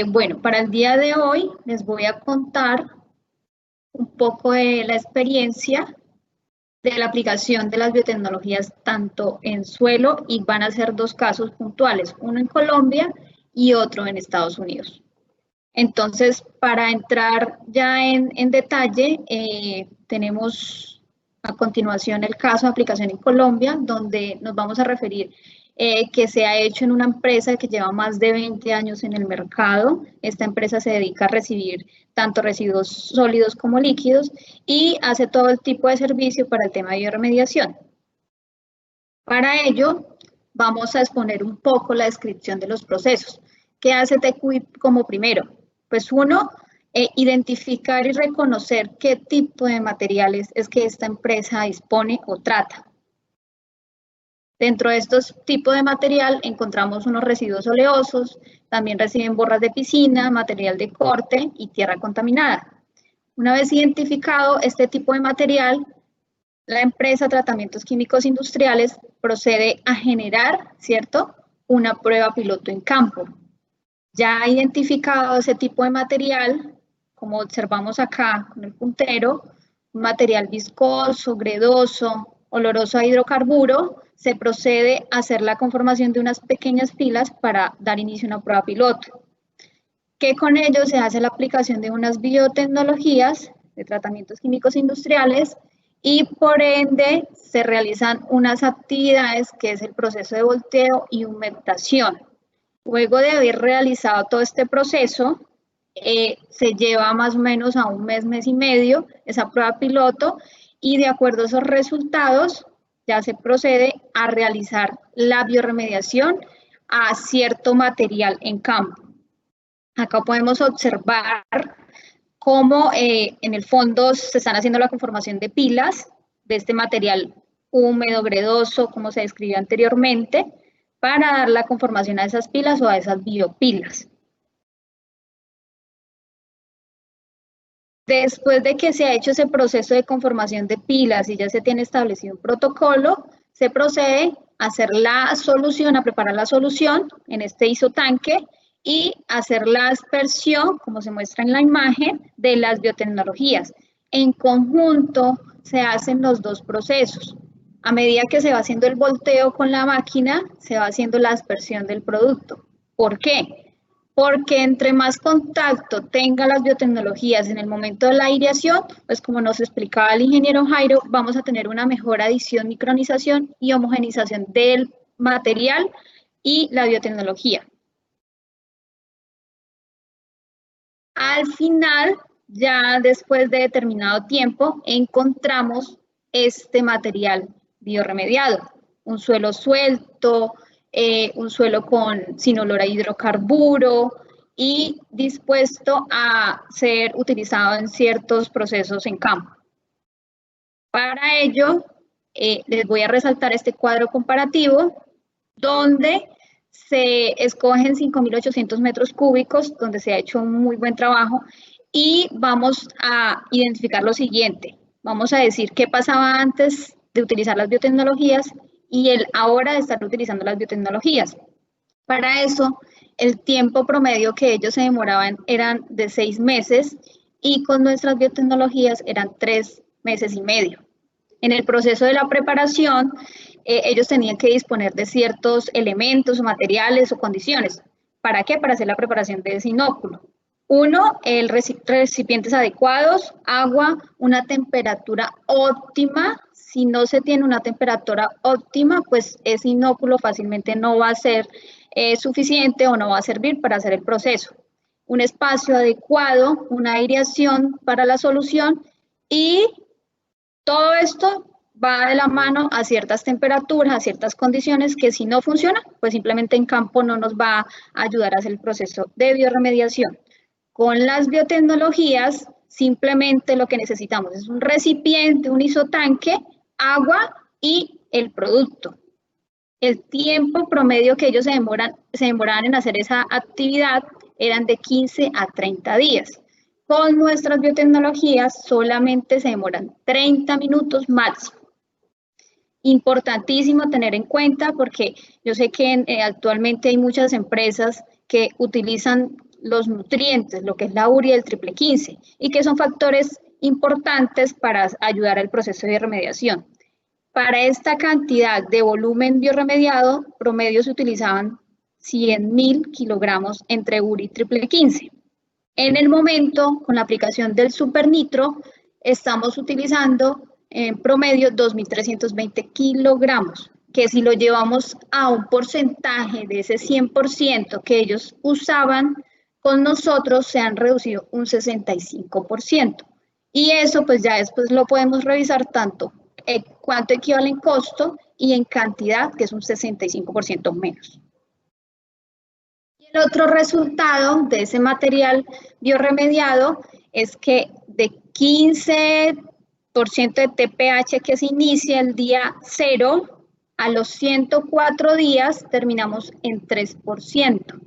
Bueno, para el día de hoy les voy a contar un poco de la experiencia de la aplicación de las biotecnologías tanto en suelo, y van a ser 2 casos puntuales, uno en Colombia y otro en Estados Unidos. Entonces, para entrar ya en detalle, tenemos a continuación el caso de aplicación en Colombia, donde nos vamos a referir que se ha hecho en una empresa que lleva más de 20 años en el mercado. Esta empresa se dedica a recibir tanto residuos sólidos como líquidos y hace todo el tipo de servicio para el tema de bioremediación. Para ello, vamos a exponer un poco la descripción de los procesos. ¿Qué hace TQI como primero? Pues uno, identificar y reconocer qué tipo de materiales es que esta empresa dispone o trata. Dentro de estos tipos de material encontramos unos residuos oleosos, también reciben borras de piscina, material de corte y tierra contaminada. Una vez identificado este tipo de material, la empresa Tratamientos Químicos Industriales procede a generar, ¿cierto?, una prueba piloto en campo. Ya identificado ese tipo de material, como observamos acá con el puntero, un material viscoso, gredoso, oloroso a hidrocarburo, se procede a hacer la conformación de unas pequeñas pilas para dar inicio a una prueba piloto. Que con ello se hace la aplicación de unas biotecnologías de tratamientos químicos industriales y por ende se realizan unas actividades que es el proceso de volteo y humectación. Luego de haber realizado todo este proceso, se lleva más o menos a un mes, mes y medio esa prueba piloto y de acuerdo a esos resultados ya se procede a realizar la bioremediación a cierto material en campo. Acá podemos observar cómo en el fondo se están haciendo la conformación de pilas de este material húmedo, gredoso, como se describió anteriormente, para dar la conformación a esas pilas o a esas biopilas. Después de que se ha hecho ese proceso de conformación de pilas y ya se tiene establecido un protocolo, se procede a hacer la solución, a preparar la solución en este isotanque y hacer la aspersión, como se muestra en la imagen, de las biotecnologías. En conjunto se hacen los 2 procesos. A medida que se va haciendo el volteo con la máquina, se va haciendo la aspersión del producto. ¿Por qué? Porque entre más contacto tenga las biotecnologías en el momento de la aireación, pues como nos explicaba el ingeniero Jairo, vamos a tener una mejor adición, micronización y homogenización del material y la biotecnología. Al final, ya después de determinado tiempo, encontramos este material bioremediado, un suelo suelto, un suelo sin olor a hidrocarburo y dispuesto a ser utilizado en ciertos procesos en campo. Para ello, les voy a resaltar este cuadro comparativo donde se escogen 5.800 metros cúbicos, donde se ha hecho un muy buen trabajo y vamos a identificar lo siguiente. Vamos a decir qué pasaba antes de utilizar las biotecnologías y el ahora de estar utilizando las biotecnologías. Para eso, el tiempo promedio que ellos se demoraban eran de 6 meses y con nuestras biotecnologías eran 3 meses y medio. En el proceso de la preparación, ellos tenían que disponer de ciertos elementos o materiales o condiciones. ¿Para qué? Para hacer la preparación de ese inóculo. Uno, recipientes adecuados, agua, una temperatura óptima. Si no se tiene una temperatura óptima, pues ese inóculo fácilmente no va a ser suficiente o no va a servir para hacer el proceso. Un espacio adecuado, una aireación para la solución y todo esto va de la mano a ciertas temperaturas, a ciertas condiciones que si no funciona, pues simplemente en campo no nos va a ayudar a hacer el proceso de bioremediación. Con las biotecnologías, simplemente lo que necesitamos es un recipiente, un isotanque, agua y el producto. El tiempo promedio que ellos se demoraban en hacer esa actividad eran de 15 a 30 días. Con nuestras biotecnologías solamente se demoran 30 minutos máximo. Importantísimo tener en cuenta porque yo sé que actualmente hay muchas empresas que utilizan los nutrientes, lo que es la urea y el triple 15, y que son factores importantes para ayudar al proceso de bioremediación. Para esta cantidad de volumen bioremediado, promedio se utilizaban 100.000 kilogramos entre urea y triple 15. En el momento, con la aplicación del supernitro, estamos utilizando en promedio 2.320 kilogramos, que si lo llevamos a un porcentaje de ese 100% que ellos usaban, con nosotros se han reducido un 65%. Y eso pues ya después lo podemos revisar tanto cuánto equivale en costo y en cantidad, que es un 65% menos. El otro resultado de ese material bioremediado es que de 15% de TPH que se inicia el día 0, a los 104 días terminamos en 3%.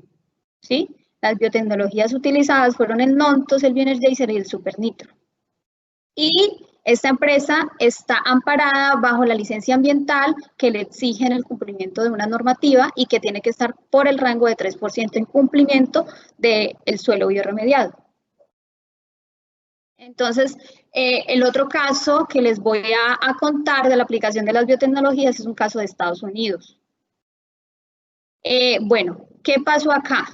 ¿Sí? Las biotecnologías utilizadas fueron el Nontos, el Bioenergizer y el Supernitro. Y esta empresa está amparada bajo la licencia ambiental que le exigen el cumplimiento de una normativa y que tiene que estar por el rango de 3% en cumplimiento del suelo bioremediado. Entonces, el otro caso que les voy a contar de la aplicación de las biotecnologías es un caso de Estados Unidos. Bueno, ¿qué pasó acá?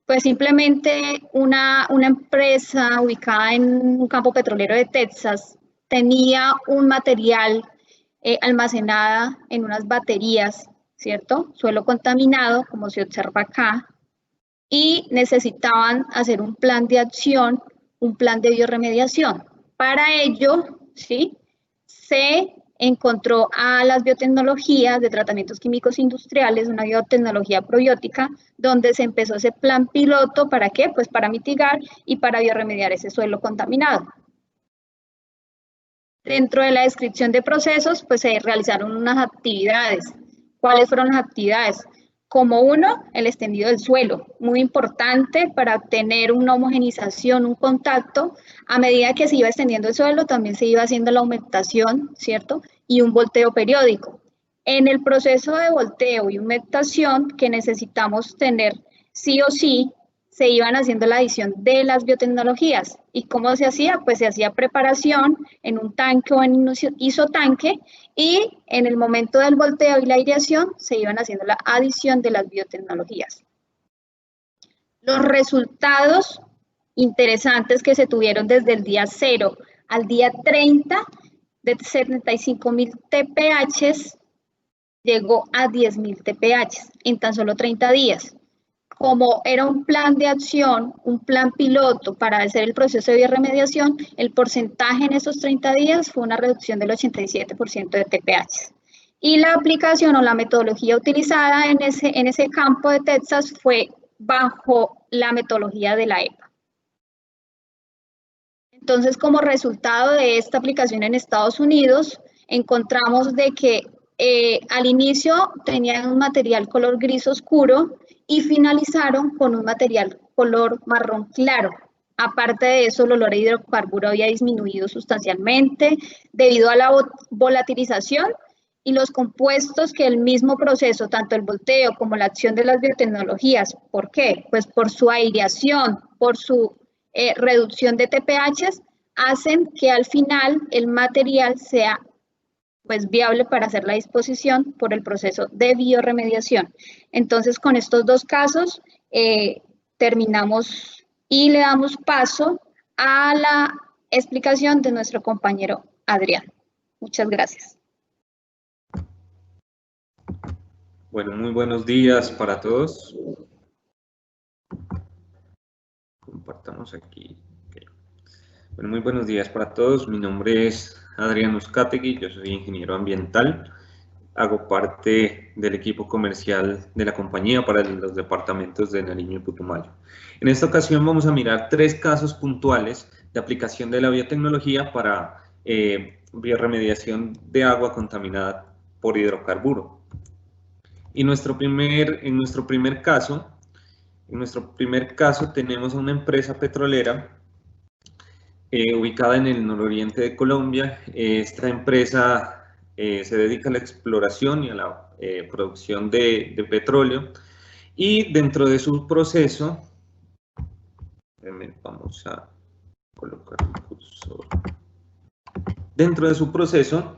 Pues simplemente una empresa ubicada en un campo petrolero de Texas tenía un material almacenada en unas baterías, ¿cierto? Suelo contaminado, como se observa acá, y necesitaban hacer un plan de acción, un plan de bioremediación. Para ello, ¿sí? Se encontró a las biotecnologías de tratamientos químicos industriales, una biotecnología probiótica, donde se empezó ese plan piloto, ¿para qué? Pues para mitigar y para bioremediar ese suelo contaminado. Dentro de la descripción de procesos, pues se realizaron unas actividades. ¿Cuáles fueron las actividades? Como uno, el extendido del suelo, muy importante para obtener una homogenización, un contacto. A medida que se iba extendiendo el suelo, también se iba haciendo la humectación, ¿cierto? Y un volteo periódico. En el proceso de volteo y humectación que necesitamos tener sí o sí, se iban haciendo la adición de las biotecnologías. ¿Y cómo se hacía? Pues se hacía preparación en un tanque o en un isotanque y en el momento del volteo y la aireación se iban haciendo la adición de las biotecnologías. Los resultados interesantes que se tuvieron desde el día 0 al día 30 de 75.000 TPH llegó a 10.000 TPH en tan solo 30 días. Como era un plan de acción, un plan piloto para hacer el proceso de bioremediación, el porcentaje en esos 30 días fue una reducción del 87% de TPH. Y la aplicación o la metodología utilizada en ese campo de Texas fue bajo la metodología de la EPA. Entonces, como resultado de esta aplicación en Estados Unidos, encontramos de que al inicio tenían un material color gris oscuro y finalizaron con un material color marrón claro. Aparte de eso, el olor a hidrocarburo había disminuido sustancialmente debido a la volatilización y los compuestos que el mismo proceso, tanto el volteo como la acción de las biotecnologías. ¿Por qué? Pues por su aireación, por su reducción de TPH, hacen que al final el material sea pues viable para hacer la disposición por el proceso de bioremediación. Entonces, con estos dos casos terminamos y le damos paso a la explicación de nuestro compañero Adrián. Muchas gracias. Bueno, muy buenos días para todos. Compartamos aquí. Okay. Bueno, muy buenos días para todos. Mi nombre es Adrián Uzcategui, yo soy ingeniero ambiental. Hago parte del equipo comercial de la compañía para los departamentos de Nariño y Putumayo. En esta ocasión vamos a mirar 3 casos puntuales de aplicación de la biotecnología para bioremediación de agua contaminada por hidrocarburo. Y en nuestro primer caso tenemos a una empresa petrolera ubicada en el nororiente de Colombia. Esta empresa se dedica a la exploración y a la producción de petróleo, y dentro de su proceso, vamos a colocar el cursor, dentro de su proceso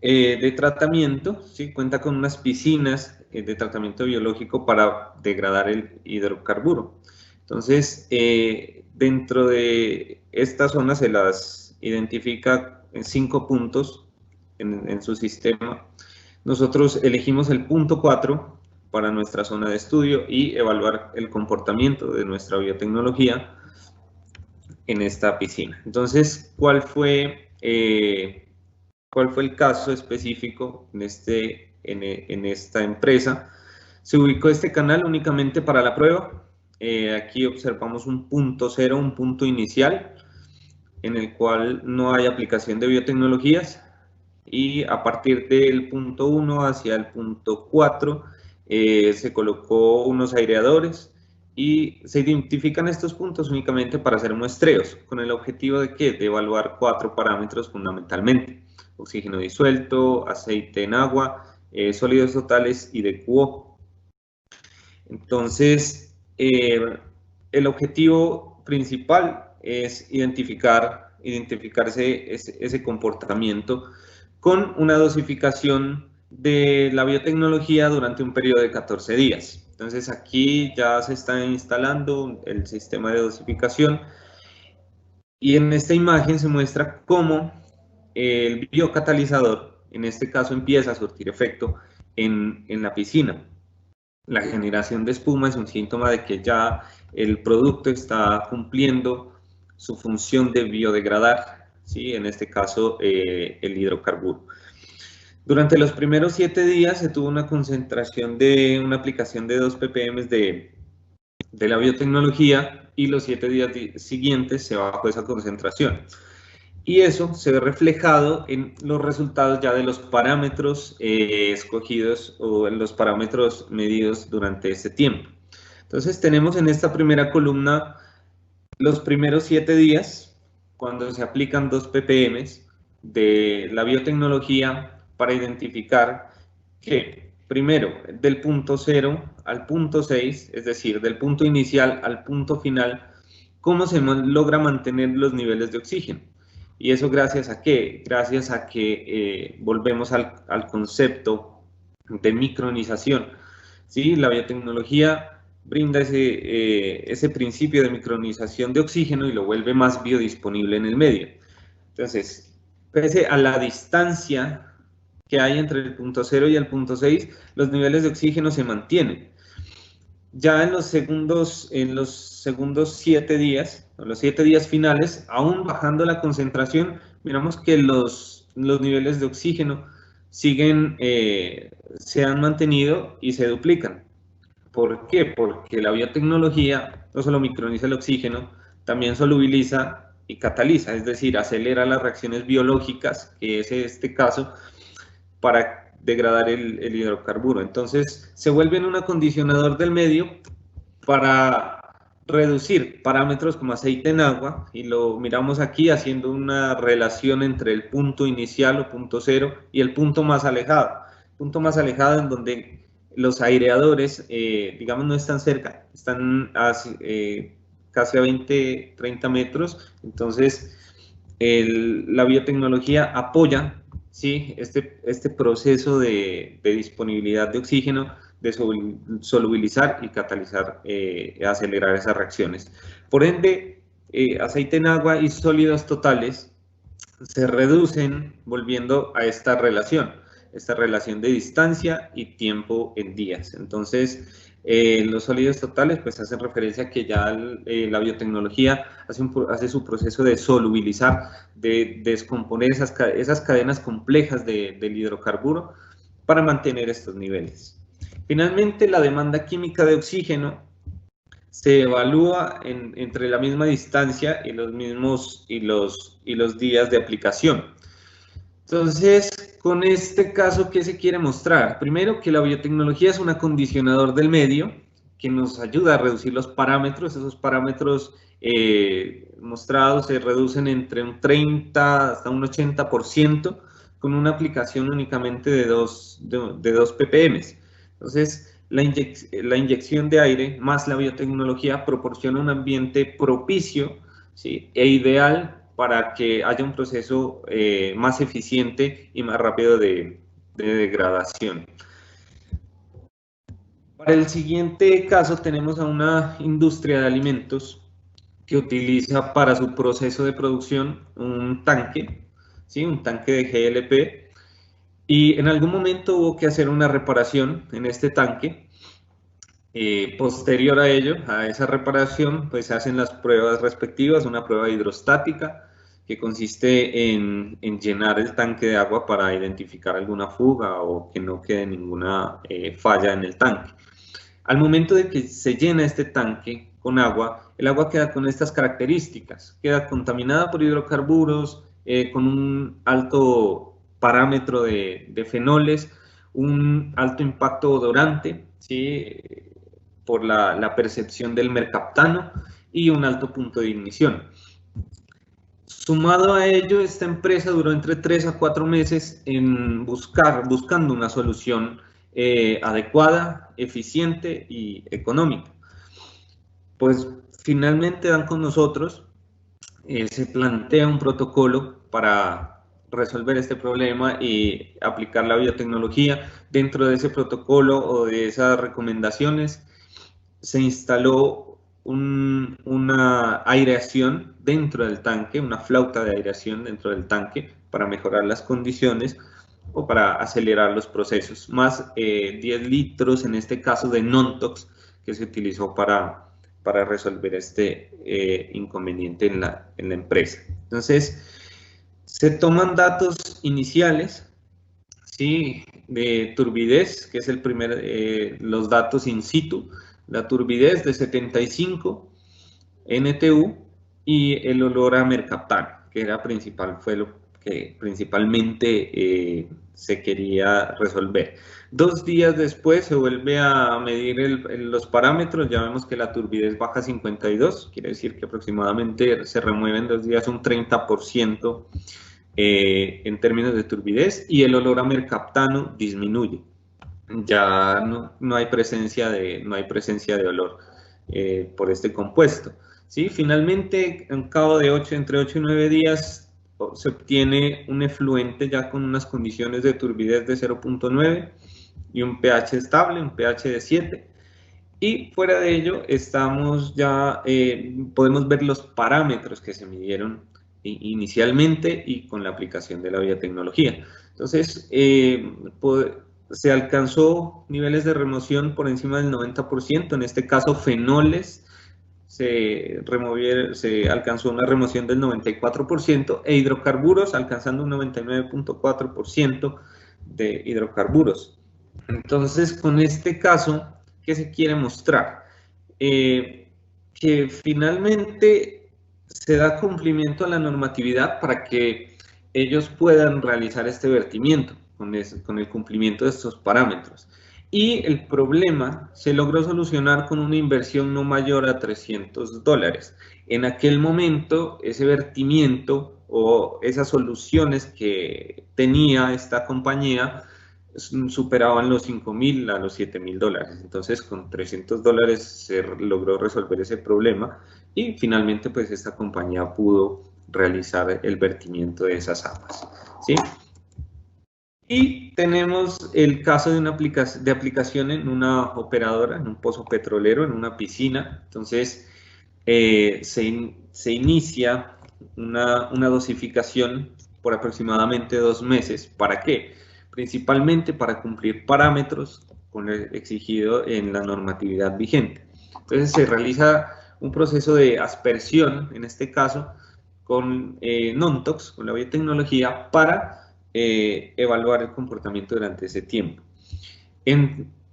de tratamiento, ¿sí? Cuenta con unas piscinas de tratamiento biológico para degradar el hidrocarburo. Entonces, dentro de esta zona se las identifica en 5 puntos en su sistema. Nosotros elegimos el punto 4 para nuestra zona de estudio y evaluar el comportamiento de nuestra biotecnología en esta piscina. Entonces, ¿cuál fue el caso específico en esta empresa? Se ubicó este canal únicamente para la prueba. Aquí observamos un punto 0, un punto inicial, en el cual no hay aplicación de biotecnologías, y a partir del punto 1 hacia el punto 4 se colocó unos aireadores, y se identifican estos puntos únicamente para hacer muestreos, con el objetivo de ¿qué? De evaluar 4 parámetros fundamentalmente: oxígeno disuelto, aceite en agua, sólidos totales y DQO. Entonces, el objetivo principal es identificar ese comportamiento con una dosificación de la biotecnología durante un periodo de 14 días. Entonces, aquí ya se está instalando el sistema de dosificación, y en esta imagen se muestra cómo el biocatalizador, en este caso, empieza a surtir efecto en la piscina. La generación de espuma es un síntoma de que ya el producto está cumpliendo su función de biodegradar, ¿sí? En este caso, el hidrocarburo. Durante los primeros 7 días se tuvo una concentración de una aplicación de 2 ppm de la biotecnología, y los 7 días siguientes se bajó esa concentración. Y eso se ve reflejado en los resultados ya de los parámetros escogidos, o en los parámetros medidos durante ese tiempo. Entonces, tenemos en esta primera columna los primeros 7 días, cuando se aplican 2 ppm de la biotecnología, para identificar que, primero, del punto 0 al punto 6, es decir, del punto inicial al punto final, cómo se logra mantener los niveles de oxígeno. ¿Y eso gracias a qué? Gracias a que volvemos al concepto de micronización, ¿sí? La biotecnología brinda ese principio de micronización de oxígeno y lo vuelve más biodisponible en el medio. Entonces, pese a la distancia que hay entre el punto 0 y el punto 6, los niveles de oxígeno se mantienen. Ya en los segundos 7 días, o los 7 días finales, aún bajando la concentración, miramos que los niveles de oxígeno se han mantenido y se duplican. ¿Por qué? Porque la biotecnología no solo microniza el oxígeno, también solubiliza y cataliza, es decir, acelera las reacciones biológicas, que es este caso, para degradar el hidrocarburo. Entonces, se vuelve un acondicionador del medio para reducir parámetros como aceite en agua, y lo miramos aquí haciendo una relación entre el punto inicial o punto 0 y el punto más alejado. Punto más alejado en donde los aireadores, digamos, no están cerca, están casi a 20, 30 metros. Entonces, la biotecnología apoya, ¿sí? este proceso de disponibilidad de oxígeno, de solubilizar y catalizar, acelerar esas reacciones. Por ende, aceite en agua y sólidos totales se reducen volviendo a esta relación de distancia y tiempo en días. Entonces, los sólidos totales pues hacen referencia a que ya la biotecnología hace su proceso de solubilizar, de descomponer esas cadenas complejas del hidrocarburo para mantener estos niveles. Finalmente, la demanda química de oxígeno se evalúa entre la misma distancia y los días de aplicación. Entonces, con este caso, ¿qué se quiere mostrar? Primero, que la biotecnología es un acondicionador del medio que nos ayuda a reducir los parámetros. Esos parámetros mostrados se reducen entre un 30 hasta un 80% con una aplicación únicamente de 2 ppm. Entonces, la inyección de aire más la biotecnología proporciona un ambiente propicio, ¿sí?, e ideal para que haya un proceso más eficiente y más rápido de degradación. Para el siguiente caso tenemos a una industria de alimentos que utiliza para su proceso de producción un tanque, ¿sí?, un tanque de GLP, y en algún momento hubo que hacer una reparación en este tanque. Posterior a ello, a esa reparación, pues se hacen las pruebas respectivas, una prueba hidrostática que consiste en llenar el tanque de agua para identificar alguna fuga o que no quede ninguna falla en el tanque. Al momento de que se llena este tanque con agua, el agua queda con estas características, queda contaminada por hidrocarburos, con un alto parámetro de fenoles, un alto impacto odorante, ¿sí?, por la percepción del mercaptano y un alto punto de ignición. Sumado a ello, esta empresa duró entre 3 a 4 meses buscando una solución adecuada, eficiente y económica. Pues finalmente dan con nosotros, se plantea un protocolo para resolver este problema y aplicar la biotecnología. Dentro de ese protocolo o de esas recomendaciones se instaló una aireación dentro del tanque, una flauta de aireación dentro del tanque para mejorar las condiciones o para acelerar los procesos, más 10 litros en este caso de Nontox que se utilizó para resolver este inconveniente en la empresa. Entonces, se toman datos iniciales, ¿sí?, de turbidez, que es los datos in situ, la turbidez de 75 NTU y el olor a mercaptano, que fue lo que principalmente se quería resolver. 2 días después se vuelve a medir los parámetros, ya vemos que la turbidez baja a 52, quiere decir que aproximadamente se remueve en 2 días un 30% en términos de turbidez, y el olor a mercaptano disminuye. Ya no hay presencia de olor por este compuesto, ¿sí? Finalmente, en cabo de entre 8 y 9 días, se obtiene un efluente ya con unas condiciones de turbidez de 0.9 y un pH estable, un pH de 7. Y fuera de ello, podemos ver los parámetros que se midieron inicialmente y con la aplicación de la biotecnología. Entonces, se alcanzó niveles de remoción por encima del 90%, en este caso fenoles, se alcanzó una remoción del 94% e hidrocarburos alcanzando un 99.4% de hidrocarburos. Entonces, con este caso, ¿qué se quiere mostrar? Que finalmente se da cumplimiento a la normatividad para que ellos puedan realizar este vertimiento con el cumplimiento de estos parámetros. Y el problema se logró solucionar con una inversión no mayor a $300. En aquel momento, ese vertimiento o esas soluciones que tenía esta compañía superaban los $5.000 a los $7.000. Entonces, con $300 se logró resolver ese problema y finalmente, pues, esta compañía pudo realizar el vertimiento de esas aguas, ¿sí? Y tenemos el caso de aplicación en una operadora, en un pozo petrolero, en una piscina. Entonces, se inicia una dosificación por aproximadamente 2 meses. ¿Para qué? Principalmente para cumplir parámetros con el exigido en la normatividad vigente. Entonces, se realiza un proceso de aspersión, en este caso, con Nontox, con la biotecnología, para evaluar el comportamiento durante ese tiempo.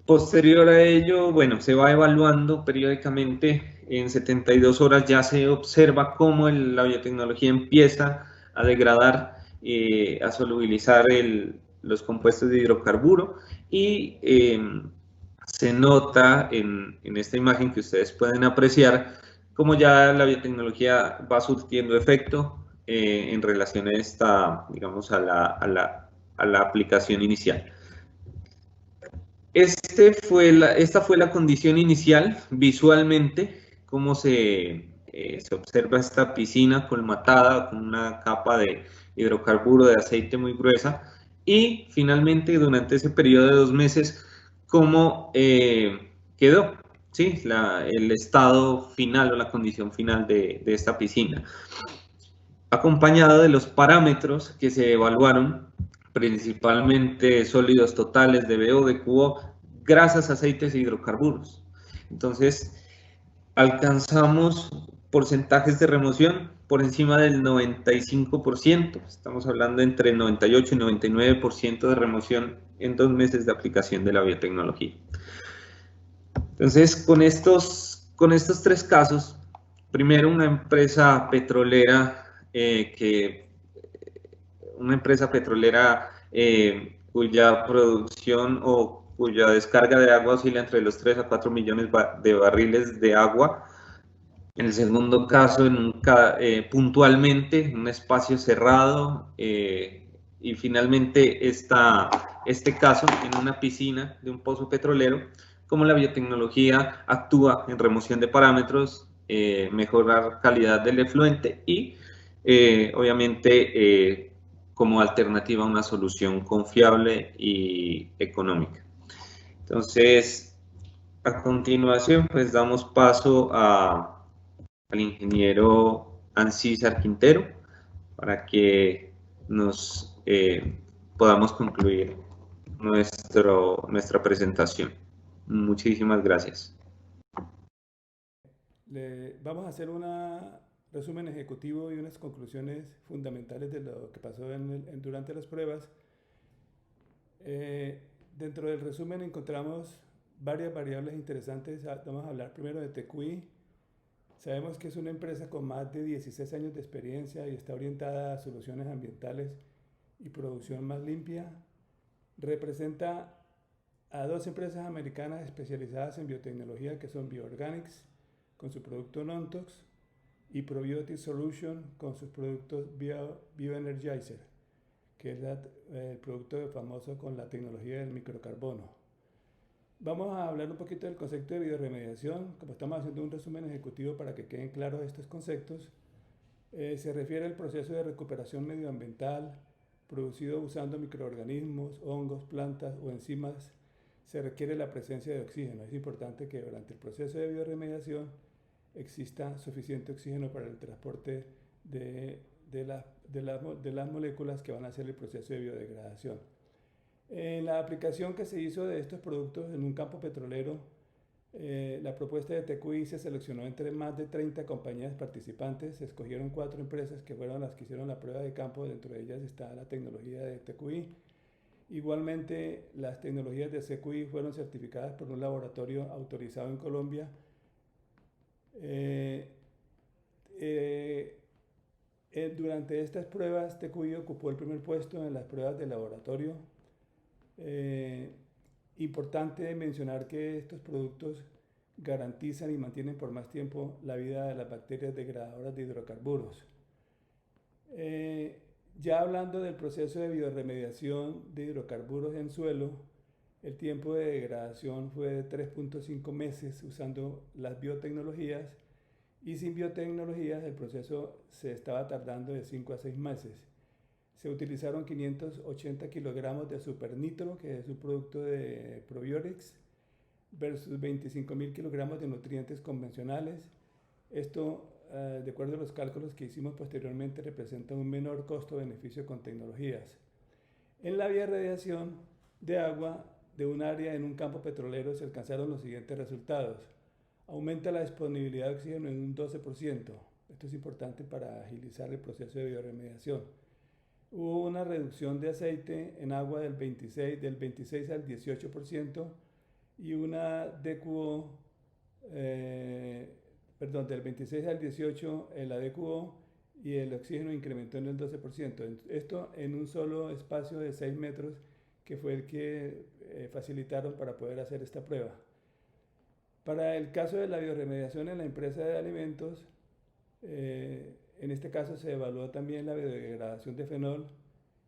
Posterior a ello, bueno, se va evaluando periódicamente. En 72 horas ya se observa cómo la biotecnología empieza a degradar, a solubilizar los compuestos de hidrocarburo y se nota en esta imagen que ustedes pueden apreciar cómo ya la biotecnología va surtiendo efecto en relación a esta, digamos, a la aplicación inicial. Esta fue la condición inicial, visualmente, cómo se observa esta piscina colmatada con una capa de hidrocarburo de aceite muy gruesa, y finalmente durante ese periodo de 2 meses, cómo quedó, ¿sí? El estado final o la condición final de esta piscina, acompañado de los parámetros que se evaluaron, principalmente sólidos totales de BO, de QO, grasas, aceites e hidrocarburos. Entonces, alcanzamos porcentajes de remoción por encima del 95%, estamos hablando entre 98 y 99% de remoción en 2 meses de aplicación de la biotecnología. Entonces, con estos 3 casos, primero una empresa petrolera cuya producción o cuya descarga de agua oscila entre los 3 a 4 millones de barriles de agua. En el segundo caso, puntualmente, en un espacio cerrado. Y finalmente, este caso en una piscina de un pozo petrolero, cómo la biotecnología actúa en remoción de parámetros, mejorar calidad del efluente y, obviamente, como alternativa a una solución confiable y económica. Entonces, a continuación, pues damos paso al ingeniero Ancísar Quintero para que nos podamos concluir nuestra presentación. Muchísimas gracias. Vamos a hacer un resumen ejecutivo y unas conclusiones fundamentales de lo que pasó durante las pruebas. Dentro del resumen encontramos varias variables interesantes. Vamos a hablar primero de TQI. Sabemos que es una empresa con más de 16 años de experiencia y está orientada a soluciones ambientales y producción más limpia. Representa a 2 empresas americanas especializadas en biotecnología, que son Bioorganics con su producto Nontox y Probiotic Solution con sus productos Bioenergizer, que es el producto famoso con la tecnología del microcarbono. Vamos a hablar un poquito del concepto de bioremediación. Como estamos haciendo un resumen ejecutivo para que queden claros estos conceptos, se refiere al proceso de recuperación medioambiental producido usando microorganismos, hongos, plantas o enzimas. Se requiere la presencia de oxígeno. Es importante que durante el proceso de bioremediación exista suficiente oxígeno para el transporte de las moléculas que van a hacer el proceso de biodegradación. En la aplicación que se hizo de estos productos en un campo petrolero, la propuesta de TQI se seleccionó entre más de 30 compañías participantes. Se escogieron 4 empresas que fueron las que hicieron la prueba de campo. Dentro de ellas está la tecnología de TQI. Igualmente, las tecnologías de CQI fueron certificadas por un laboratorio autorizado en Colombia. Durante estas pruebas, TQI ocupó el primer puesto en las pruebas de laboratorio. Importante mencionar que estos productos garantizan y mantienen por más tiempo la vida de las bacterias degradadoras de hidrocarburos. Ya hablando del proceso de bioremediación de hidrocarburos en suelo, el tiempo de degradación fue de 3.5 meses usando las biotecnologías, y sin biotecnologías el proceso se estaba tardando de 5 a 6 meses. Se utilizaron 580 kilogramos de supernitro, que es un producto de Probiotics, versus 25.000 kilogramos de nutrientes convencionales. Esto, de acuerdo a los cálculos que hicimos posteriormente, representa un menor costo-beneficio con tecnologías. En la biorradiación de agua de un área en un campo petrolero se alcanzaron los siguientes resultados. Aumenta la disponibilidad de oxígeno en un 12%. Esto es importante para agilizar el proceso de bioremediación. Hubo una reducción de aceite en agua del 26 al 18% y una DQO, del 26 al 18 la DQO, y el oxígeno incrementó en el 12%. Esto en un solo espacio de 6 metros, que fue el que facilitaron para poder hacer esta prueba. Para el caso de la bioremediación en la empresa de alimentos, en este caso se evaluó también la biodegradación de fenol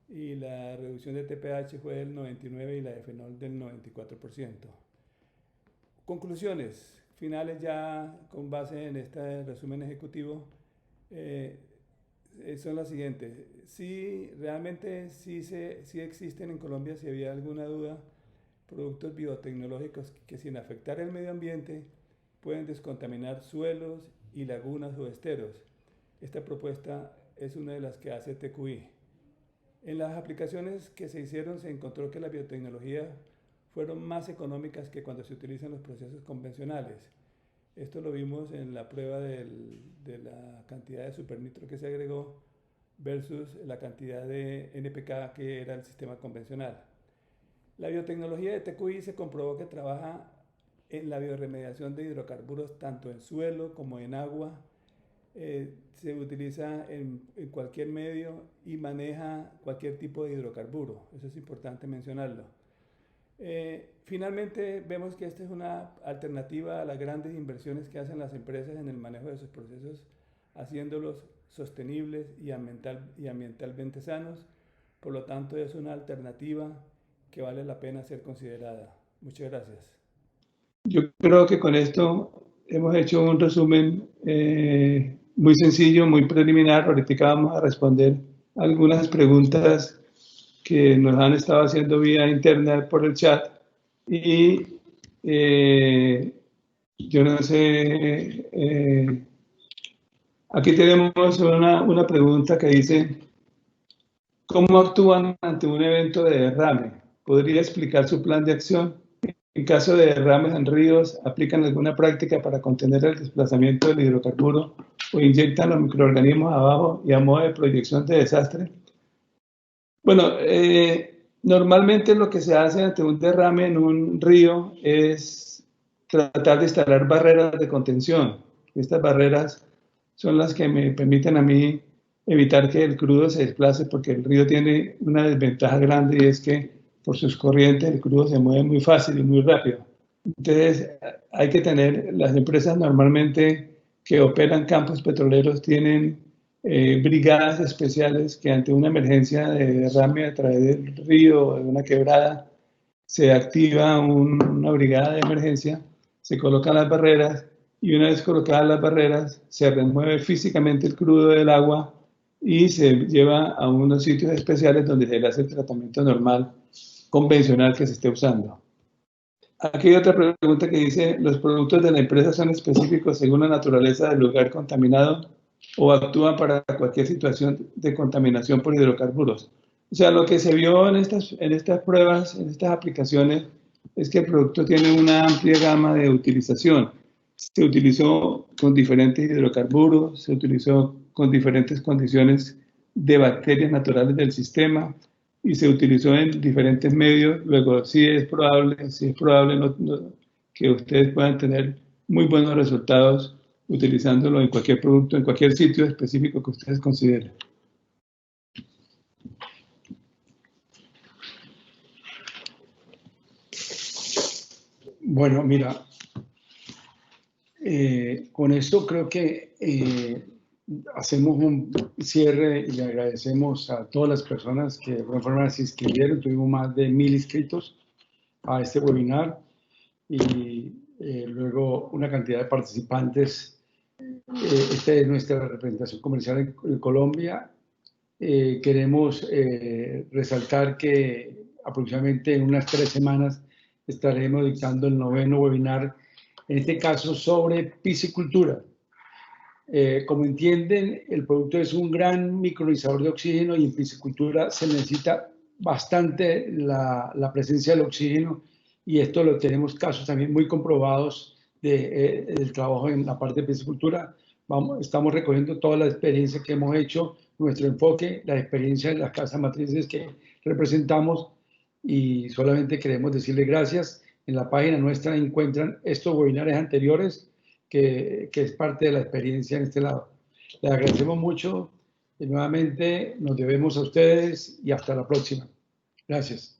y la reducción de TPH fue del 99% y la de fenol del 94%. Conclusiones finales ya con base en este resumen ejecutivo son las siguientes. Sí, realmente sí existen en Colombia, si había alguna duda, productos biotecnológicos que sin afectar el medio ambiente pueden descontaminar suelos y lagunas o esteros. Esta propuesta es una de las que hace TQI. En las aplicaciones que se hicieron se encontró que las biotecnologías fueron más económicas que cuando se utilizan los procesos convencionales. Esto lo vimos en la prueba de la cantidad de supernitro que se agregó versus la cantidad de NPK que era el sistema convencional. La biotecnología de TQI se comprobó que trabaja en la bioremediación de hidrocarburos tanto en suelo como en agua. Se utiliza en cualquier medio y maneja cualquier tipo de hidrocarburo. Eso es importante mencionarlo. Finalmente, vemos que esta es una alternativa a las grandes inversiones que hacen las empresas en el manejo de sus procesos, haciéndolos sostenibles y ambientalmente sanos. Por lo tanto, es una alternativa que vale la pena ser considerada. Muchas gracias. Yo creo que con esto hemos hecho un resumen muy sencillo, muy preliminar. Ahorita vamos a responder algunas preguntas que nos han estado haciendo vía interna por el chat. Y yo no sé, aquí tenemos una pregunta que dice, ¿cómo actúan ante un evento de derrame? ¿Podría explicar su plan de acción? En caso de derrames en ríos, ¿aplican alguna práctica para contener el desplazamiento del hidrocarburo o inyectan los microorganismos abajo y a modo de proyección de desastre? Bueno, normalmente lo que se hace ante un derrame en un río es tratar de instalar barreras de contención. Estas barreras son las que me permiten a mí evitar que el crudo se desplace, porque el río tiene una desventaja grande y es que por sus corrientes el crudo se mueve muy fácil y muy rápido. Entonces hay que tener, las empresas normalmente que operan campos petroleros tienen brigadas especiales que ante una emergencia de derrame a través del río o de una quebrada se activa una brigada de emergencia, se colocan las barreras y una vez colocadas las barreras se remueve físicamente el crudo del agua y se lleva a unos sitios especiales donde se le hace el tratamiento normal, convencional que se esté usando. Aquí hay otra pregunta que dice, ¿los productos de la empresa son específicos según la naturaleza del lugar contaminado o actúan para cualquier situación de contaminación por hidrocarburos? O sea, lo que se vio en estas pruebas, en estas aplicaciones, es que el producto tiene una amplia gama de utilización. Se utilizó con diferentes hidrocarburos, se utilizó con diferentes condiciones de bacterias naturales del sistema y se utilizó en diferentes medios. Luego, sí es probable que ustedes puedan tener muy buenos resultados utilizándolo en cualquier producto, en cualquier sitio específico que ustedes consideren. Bueno, mira, con esto creo que hacemos un cierre y le agradecemos a todas las personas que de alguna forma se inscribieron. Tuvimos más de 1000 inscritos a este webinar y luego una cantidad de participantes. Esta es nuestra representación comercial en Colombia. Queremos resaltar que aproximadamente en unas 3 semanas estaremos dictando el 9º webinar, en este caso sobre piscicultura. Como entienden, el producto es un gran micronizador de oxígeno y en piscicultura se necesita bastante la presencia del oxígeno y esto lo tenemos casos también muy comprobados del trabajo en la parte de piscicultura. Estamos recogiendo toda la experiencia que hemos hecho, nuestro enfoque, la experiencia de las casas matrices que representamos y solamente queremos decirle gracias. En la página nuestra encuentran estos webinars anteriores que es parte de la experiencia en este lado. Les agradecemos mucho y nuevamente nos debemos a ustedes y hasta la próxima. Gracias.